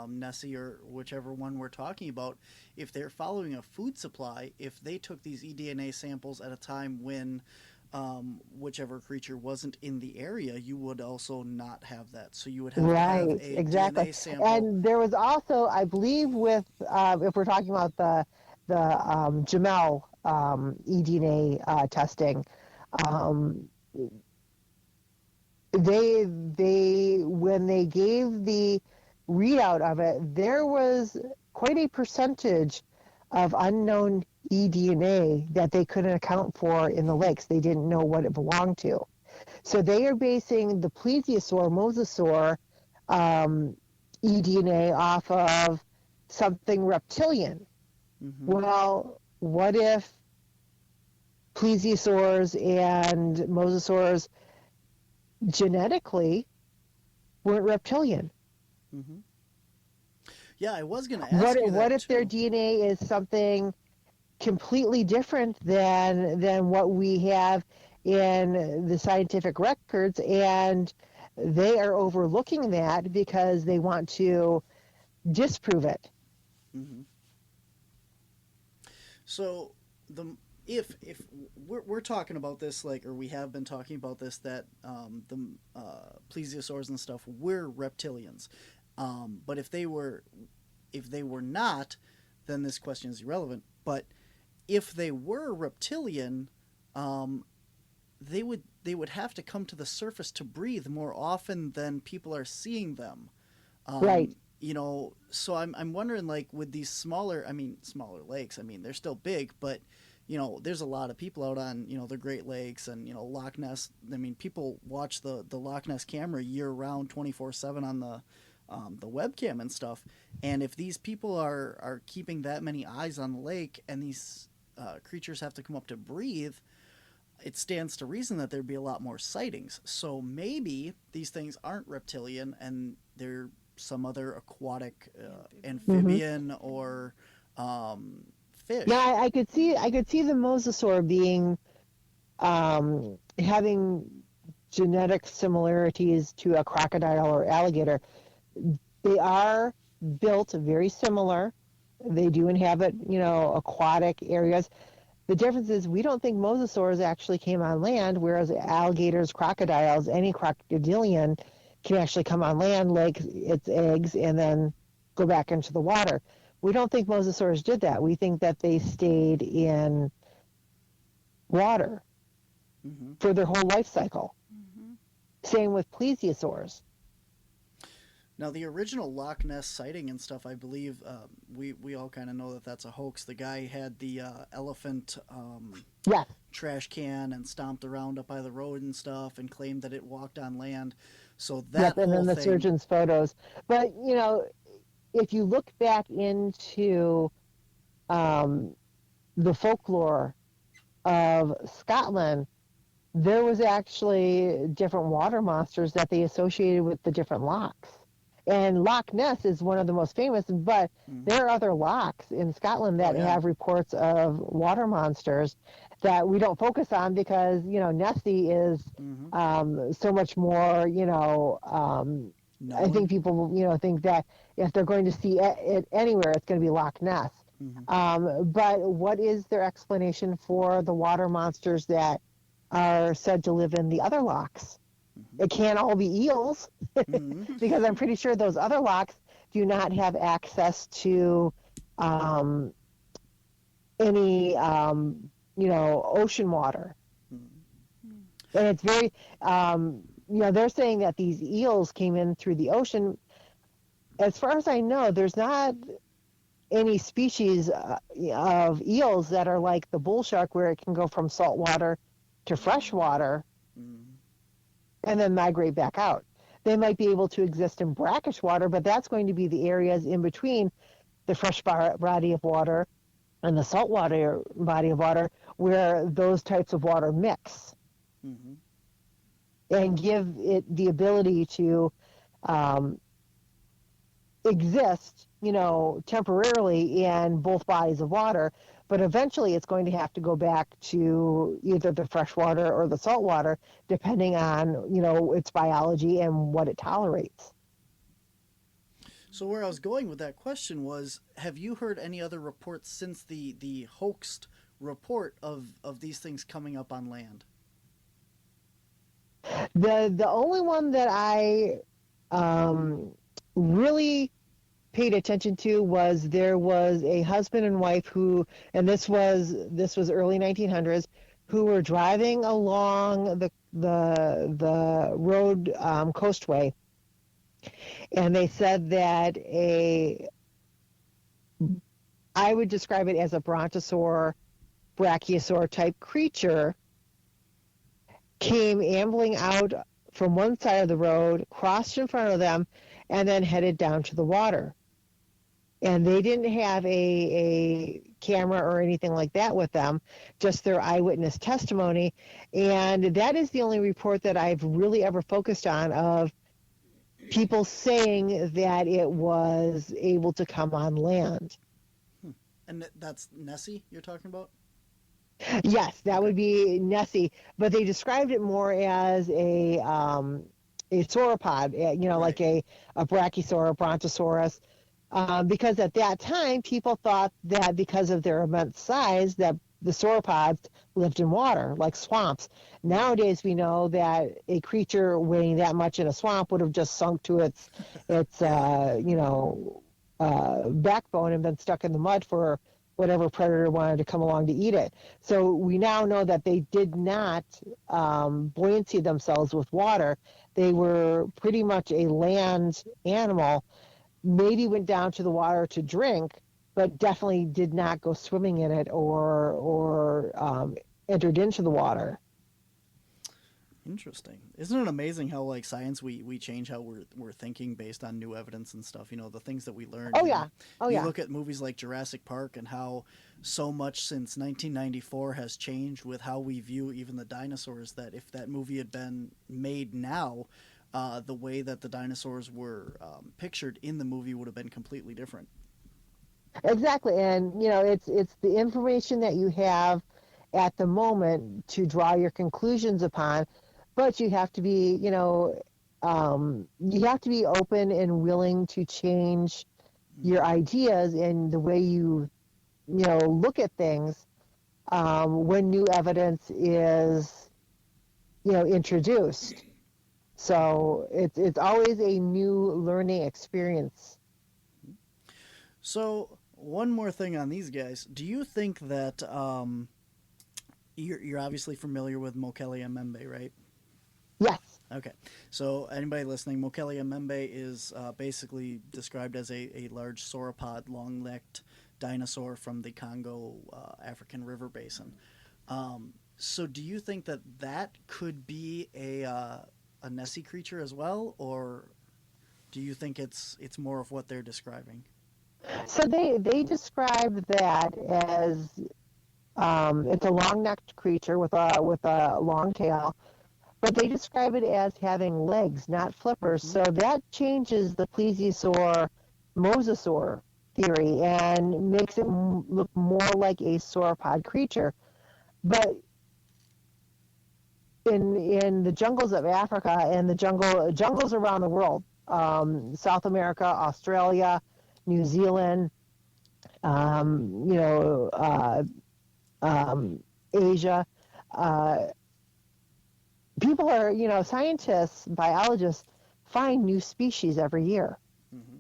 Nessie or whichever one we're talking about, if they're following a food supply, if they took these eDNA samples at a time when whichever creature wasn't in the area, you would also not have that. So you would have to have a DNA sample. And there was also, I believe, with if we're talking about the Jamel eDNA testing. They when they gave the readout of it, there was quite a percentage of unknown eDNA that they couldn't account for in the lakes. They didn't know what it belonged to. So they are basing the plesiosaur, mosasaur eDNA off of something reptilian. Well, what if plesiosaurs and mosasaurs genetically weren't reptilian? Yeah, I was going to ask you that what if too. their DNA is something completely different than what we have in the scientific records, and they are overlooking that because they want to disprove it. Mm-hmm. So the if we're talking about this, like, or we have been talking about this, that the plesiosaurs and stuff were reptilians, but if they were not, then this question is irrelevant. But if they were reptilian, they would have to come to the surface to breathe more often than people are seeing them. Right. You know, so I'm wondering, like, with these smaller lakes, I mean, they're still big, but, you know, there's a lot of people out on, you know, the Great Lakes and, you know, Loch Ness. I mean, people watch the Loch Ness camera year round, 24/7 on the webcam and stuff. And if these people are keeping that many eyes on the lake, and these creatures have to come up to breathe, it stands to reason that there'd be a lot more sightings. So maybe these things aren't reptilian, and they're some other aquatic amphibian or fish. Now, I could see the mosasaur being having genetic similarities to a crocodile or alligator. They are built very similar. They do inhabit, you know, aquatic areas. The difference is we don't think mosasaurs actually came on land, whereas alligators, crocodiles, any crocodilian can actually come on land, lay its eggs, and then go back into the water. We don't think mosasaurs did that. We think that they stayed in water for their whole life cycle. Same with plesiosaurs. Now, the original Loch Ness sighting and stuff, I believe, we all kind of know that that's a hoax. The guy had the elephant trash can and stomped around up by the road and stuff, and claimed that it walked on land. So that and then the thing... surgeon's photos. But, you know, if you look back into the folklore of Scotland, there was actually different water monsters that they associated with the different lochs. And Loch Ness is one of the most famous, but there are other lochs in Scotland that have reports of water monsters that we don't focus on because, you know, Nessie is so much more, you know, I think people, you know, think that if they're going to see it anywhere, it's going to be Loch Ness. But what is their explanation for the water monsters that are said to live in the other lochs? It can't all be eels, because I'm pretty sure those other lochs do not have access to any, you know, ocean water. And it's very, you know, they're saying that these eels came in through the ocean. As far as I know, there's not any species of eels that are like the bull shark, where it can go from salt water to fresh water and then migrate back out. They might be able to exist in brackish water, but that's going to be the areas in between the fresh body of water and the saltwater body of water, where those types of water mix and give it the ability to exist, you know, temporarily in both bodies of water, but eventually it's going to have to go back to either the fresh water or the salt water, depending on, you know, its biology and what it tolerates. So where I was going with that question was, have you heard any other reports since the hoaxed report of these things coming up on land? The only one that I really paid attention to was, there was a husband and wife who, and this was early 1900s, who were driving along the road coastway, and they said that I would describe it as a brontosaur, brachiosaur type creature came ambling out from one side of the road, crossed in front of them, and then headed down to the water. And they didn't have a camera or anything like that with them, just their eyewitness testimony. And that is the only report that I've really ever focused on of people saying that it was able to come on land. And that's Nessie you're talking about? Yes, that Okay. would be Nessie, but they described it more as a sauropod, like Right. a brachiosaur, brontosaurus, because at that time people thought that because of their immense size that the sauropods lived in water, like swamps. Mm-hmm. Nowadays we know that a creature weighing that much in a swamp would have just sunk to its Yeah. backbone and been stuck in the mud for whatever predator wanted to come along to eat it. So we now know that they did not buoyancy themselves with water. They were pretty much a land animal, maybe went down to the water to drink, but definitely did not go swimming in it or entered into the water. Interesting. Isn't it amazing how like science we change how we're thinking based on new evidence and stuff, the things that we learn, Oh yeah, oh You yeah. look at movies like Jurassic Park and how so much since 1994 has changed with how we view even the dinosaurs, that if that movie had been made now, the way that the dinosaurs were pictured in the movie would have been completely different. Exactly, and it's the information that you have at the moment to draw your conclusions upon, but you have to be, you have to be open and willing to change your Mm-hmm. ideas and the way you look at things when new evidence is, introduced. So it's always a new learning experience. So one more thing on these guys. Do you think that you're obviously familiar with Mokelia Membe, right? Yes. Okay, so anybody listening, Mokelia Membe is basically described as a large sauropod, long-necked dinosaur from the Congo African River Basin. So, do you think that that could be a Nessie creature as well, or do you think it's more of what they're describing? So they describe that as it's a long-necked creature with a long tail, but they describe it as having legs, not flippers. Mm-hmm. So that changes the plesiosaur mosasaur theory and makes it look more like a sauropod creature. But in the jungles of Africa and the jungles around the world, South America, Australia, New Zealand, um, you know, uh, Asia. Uh, People are, scientists, biologists find new species every year. Mm-hmm.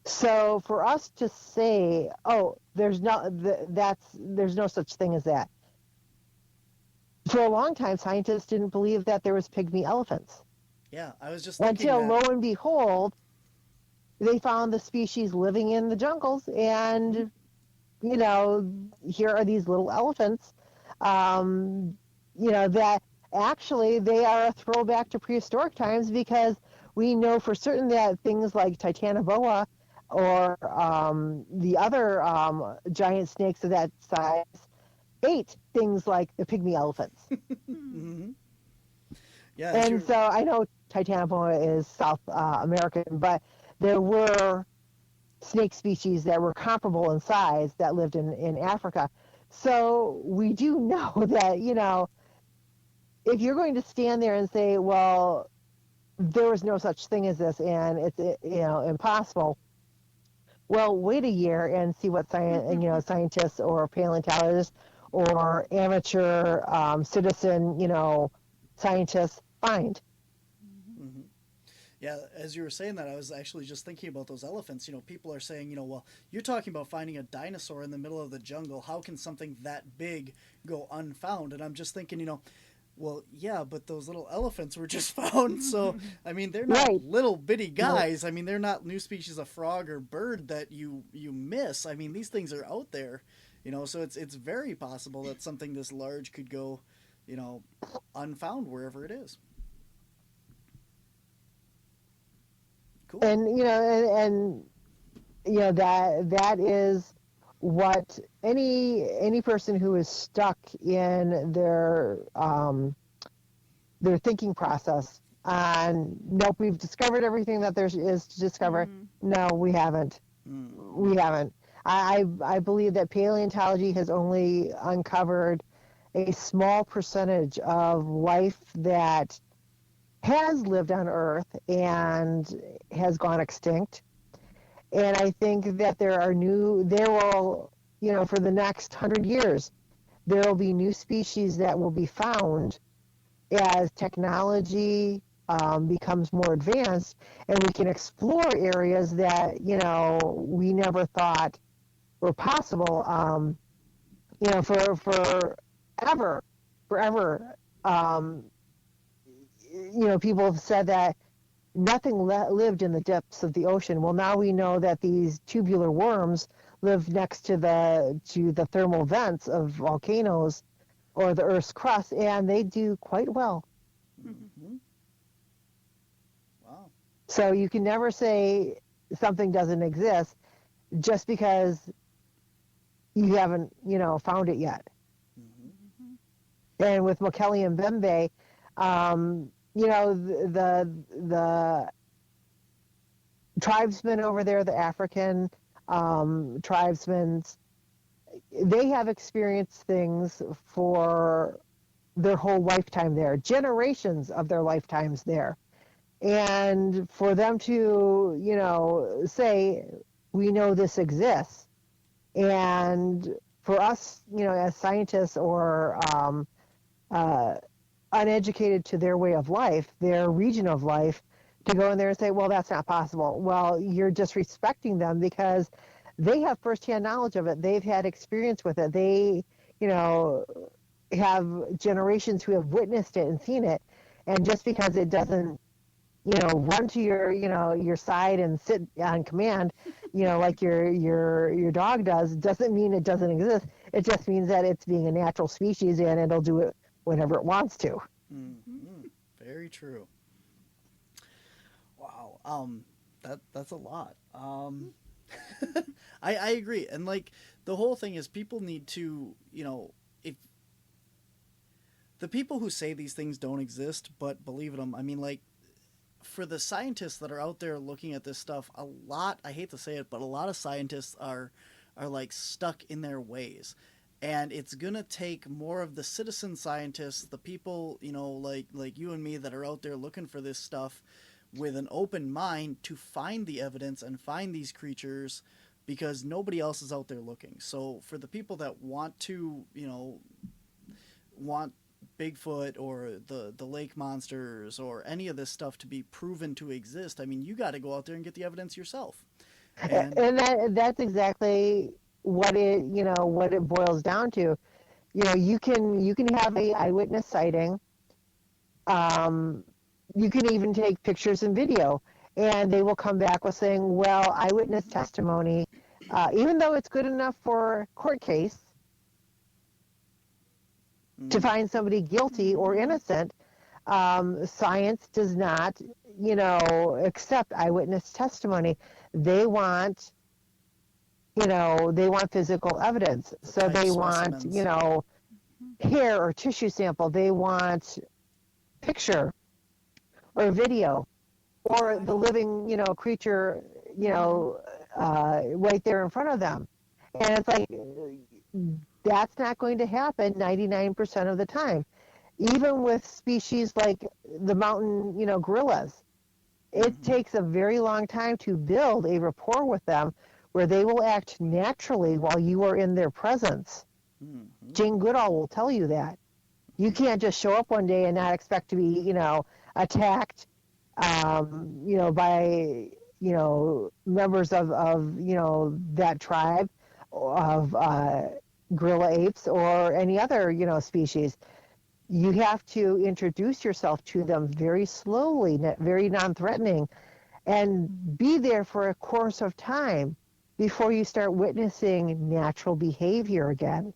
So for us to say, oh, there's no such thing as that. For a long time, scientists didn't believe that there was pygmy elephants Yeah, I was just thinking until, that. lo and behold, they found the species living in the jungles, and here are these little elephants, um, that actually they are a throwback to prehistoric times because we know for certain that things like Titanoboa or the other giant snakes of that size ate things like the pygmy elephants. Mm-hmm. Yeah, as And you're. so I know Titanoboa is South American, but there were snake species that were comparable in size that lived in Africa. So we do know that, if you're going to stand there and say, well, there was no such thing as this and it's, impossible, well, wait a year and see what scientists or paleontologists or amateur citizen, scientists find. Mm-hmm. Yeah, as you were saying that, I was actually just thinking about those elephants. People are saying, well, you're talking about finding a dinosaur in the middle of the jungle. How can something that big go unfound? And I'm just thinking, well, yeah, but those little elephants were just found. So, I mean, they're not Right. little bitty Right. guys. I mean, they're not new species of frog or bird that you miss. I mean, these things are out there, so it's very possible that something this large could go, unfound wherever it is. Cool. And, that is what any person who is stuck in their thinking process on, nope, we've discovered everything that there is to discover. Mm-hmm. No, we haven't. Mm. We haven't. I believe that paleontology has only uncovered a small percentage of life that has lived on Earth and has gone extinct. And I think that there will, for the next 100 years, there will be new species that will be found as technology becomes more advanced, and we can explore areas that, we never thought were possible, for forever. People have said that nothing lived in the depths of the ocean. Well, now we know that these tubular worms live next to the thermal vents of volcanoes or the Earth's crust, and they do quite well. Mm-hmm. Wow. So you can never say something doesn't exist just because you haven't, found it yet. Mm-hmm. And with Mokele and Bembe, the tribesmen over there, the African tribesmen, they have experienced things for their whole lifetime there, generations of their lifetimes there. And for them to, say, we know this exists. And for us, as scientists or uneducated to their way of life, their region of life, to go in there and say, well, that's not possible. Well, you're disrespecting them because they have firsthand knowledge of it. They've had experience with it. They, have generations who have witnessed it and seen it. And just because it doesn't, run to your side and sit on command, like your dog doesn't mean it doesn't exist. It just means that it's being a natural species and it'll do it whenever it wants to. Mm-hmm. Very true. Wow. That's a lot. I agree. And like the whole thing is people need to, if the people who say these things don't exist but believe in them, I mean, like, for the scientists that are out there looking at this stuff, I hate to say it, but a lot of scientists are like stuck in their ways. And it's going to take more of the citizen scientists, the people, like you and me that are out there looking for this stuff with an open mind to find the evidence and find these creatures, because nobody else is out there looking. So for the people that want to, want Bigfoot or the lake monsters or any of this stuff to be proven to exist, I mean, you got to go out there and get the evidence yourself. And that's exactly what it boils down to. You can have a eyewitness sighting. You can even take pictures and video, and they will come back with saying, well, eyewitness testimony, even though it's good enough for court case to find somebody guilty or innocent, science does not, accept eyewitness testimony. They want, physical evidence. So they want, hair or tissue sample. They want picture or video or the living, creature, right there in front of them. And it's like, that's not going to happen 99% of the time. Even with species like the mountain, gorillas, it takes a very long time to build a rapport with them where they will act naturally while you are in their presence. Mm-hmm. Jane Goodall will tell you that. You can't just show up one day and not expect to be, attacked, by, members of that tribe of gorilla apes or any other, species. You have to introduce yourself to them very slowly, very non-threatening, and be there for a course of time before you start witnessing natural behavior again.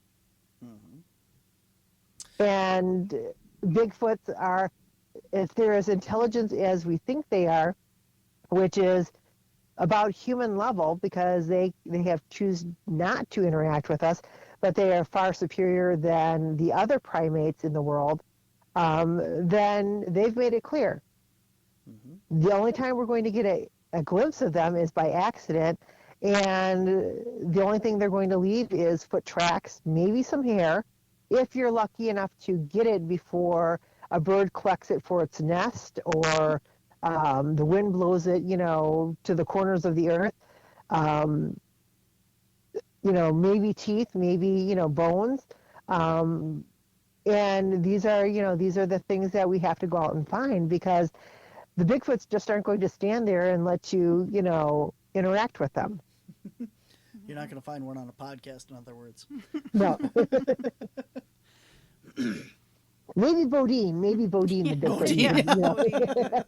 Mm-hmm. And Bigfoots are, if they're as intelligent as we think they are, which is about human level, because they have choose not to interact with us, but they are far superior than the other primates in the world, then they've made it clear. Mm-hmm. The only time we're going to get a glimpse of them is by accident, And the only thing they're going to leave is foot tracks, maybe some hair, if you're lucky enough to get it before a bird collects it for its nest, or the wind blows it, to the corners of the earth. Um, maybe teeth, maybe, bones. Um, and these are the things that we have to go out and find, because the Bigfoots just aren't going to stand there and let you, interact with them. You're not going to find one on a podcast, in other words. No. Maybe Bodine the Bigfoot. Yeah.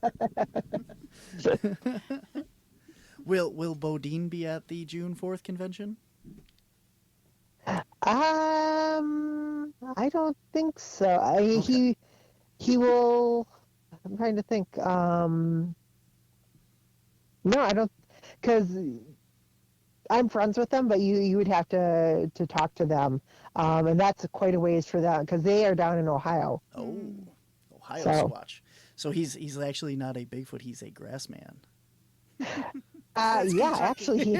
Will Bodine be at the June 4th convention? I don't think so. Okay. He will. I'm trying to think. No, I don't, because I'm friends with them, but you would have to talk to them, and that's quite a ways for them, because they are down in Ohio. Oh, Ohio So. Squatch. So he's actually not a Bigfoot. He's a grass man. Yeah, actually,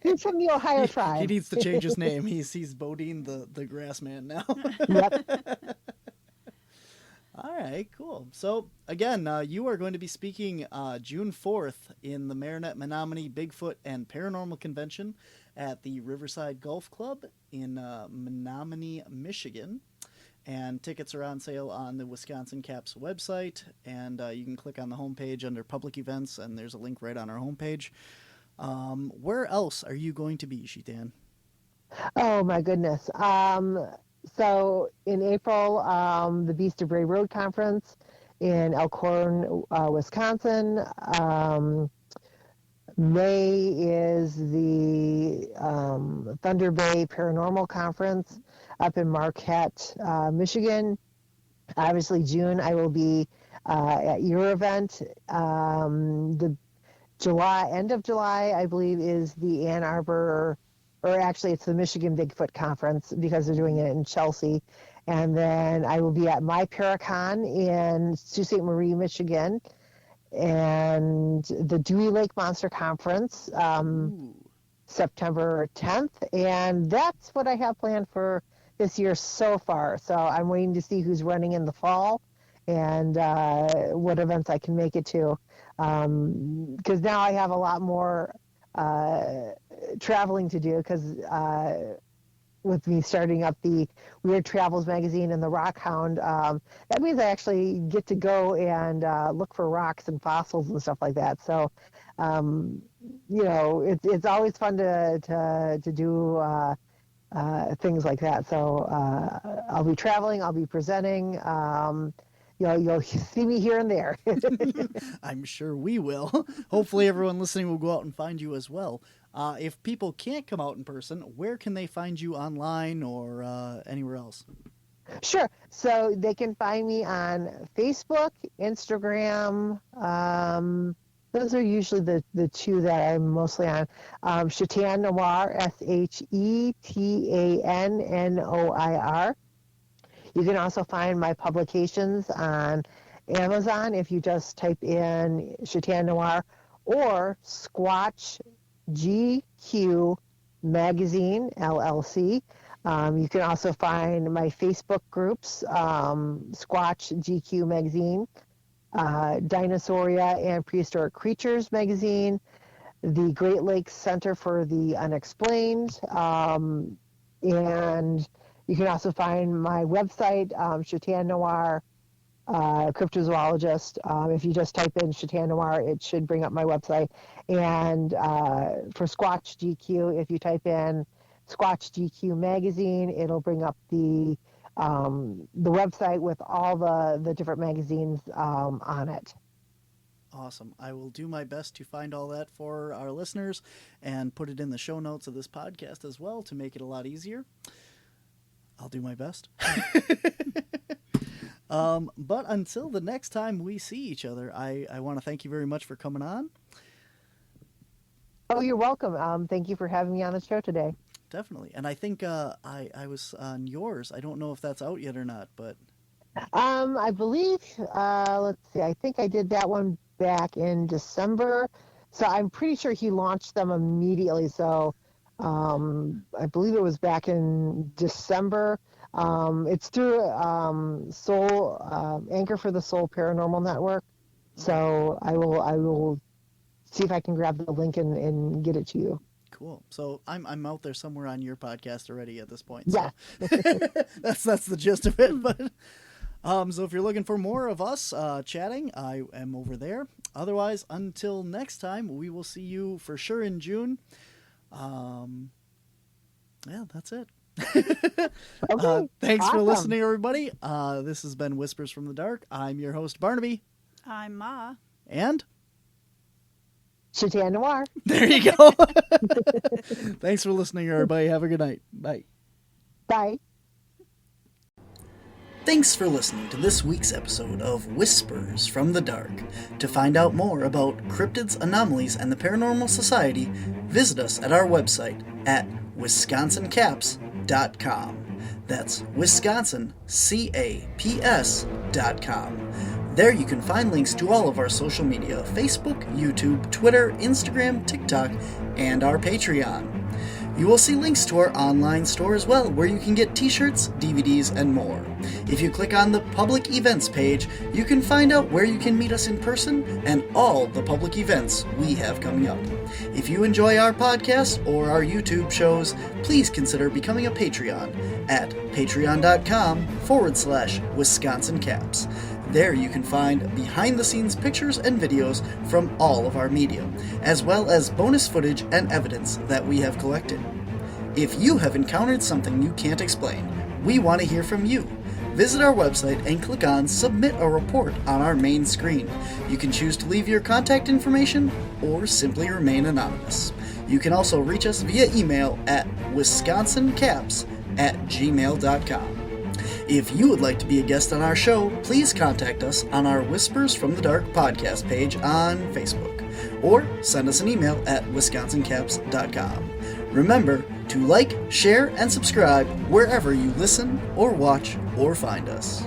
he's from the Ohio tribe. He needs to change his name. He's Bodine the grass man now. Yep. All right, cool. So again, you are going to be speaking June 4th in the Marinette, Menominee, Bigfoot, and Paranormal Convention at the Riverside Golf Club in Menominee, Michigan. And tickets are on sale on the Wisconsin Caps website, and you can click on the homepage under public events, and there's a link right on our homepage. Where else are you going to be, Shetan? Oh my goodness. So in April, the Beast of Bray Road Conference in Elkhorn, Wisconsin. May is the Thunder Bay Paranormal Conference up in Marquette, Michigan. Obviously, June I will be at your event. The end of July, I believe, is the Ann Arbor, or actually it's the Michigan Bigfoot Conference, because they're doing it in Chelsea. And then I will be at my Paracon in Sault Ste. Marie, Michigan, and the Dewey Lake Monster Conference, September 10th. And that's what I have planned for this year so far. So I'm waiting to see who's running in the fall and what events I can make it to. Because now I have a lot more traveling to do, because with me starting up the Weird Travels magazine and the Rock Hound, that means I actually get to go and look for rocks and fossils and stuff like that. So, it's always fun to do things like that. So I'll be traveling, I'll be presenting. You'll see me here and there. I'm sure we will. Hopefully everyone listening will go out and find you as well. If people can't come out in person, where can they find you online or anywhere else? Sure. So they can find me on Facebook, Instagram. Those are usually the two that I'm mostly on. Shetan Noir, ShetanNoir. You can also find my publications on Amazon if you just type in Shetan Noir, or Squatch GQ Magazine, LLC. You can also find my Facebook groups, Squatch GQ Magazine, Dinosauria and Prehistoric Creatures Magazine, the Great Lakes Center for the Unexplained, and you can also find my website, Shetan Noir, cryptozoologist. If you just type in Shetan Noir, it should bring up my website. And for Squatch GQ, if you type in Squatch GQ Magazine, it'll bring up the website with all the different magazines on it. Awesome. I will do my best to find all that for our listeners and put it in the show notes of this podcast as well to make it a lot easier. I'll do my best. But until the next time we see each other, I want to thank you very much for coming on. Oh, you're welcome. Thank you for having me on the show today. Definitely. And I think I was on yours. I don't know if that's out yet or not, but... I believe, let's see, I think I did that one back in December. So I'm pretty sure he launched them immediately. So I believe it was back in December. It's through Anchor for the Soul Paranormal Network. So I will see if I can grab the link and get it to you. Cool. So I'm out there somewhere on your podcast already at this point. Yeah. So. that's the gist of it. But so if you're looking for more of us chatting, I am over there. Otherwise, until next time, we will see you for sure in June. Yeah, that's it. Okay, thanks for awesome. listening, everybody. This has been Whispers from the Dark. I'm your host, Barnaby. I'm Ma. And Shetan Noir. there you go. Thanks for listening, everybody. Have a good night. Bye. Bye. Thanks for listening to this week's episode of Whispers from the Dark. To find out more about cryptids, anomalies, and the Paranormal Society, visit us at our website at wisconsincaps.com. That's Wisconsin, CAPS.com. There you can find links to all of our social media, Facebook, YouTube, Twitter, Instagram, TikTok, and our Patreon. You will see links to our online store as well, where you can get t-shirts, DVDs, and more. If you click on the public events page, you can find out where you can meet us in person and all the public events we have coming up. If you enjoy our podcast or our YouTube shows, please consider becoming a Patreon at patreon.com/WisconsinCaps. There you can find behind-the-scenes pictures and videos from all of our media, as well as bonus footage and evidence that we have collected. If you have encountered something you can't explain, we want to hear from you. Visit our website and click on Submit a Report on our main screen. You can choose to leave your contact information or simply remain anonymous. You can also reach us via email at wisconsincaps@gmail.com. If you would like to be a guest on our show, please contact us on our Whispers from the Dark podcast page on Facebook, or send us an email at wisconsincaps.com. Remember to like, share, and subscribe wherever you listen or watch or find us.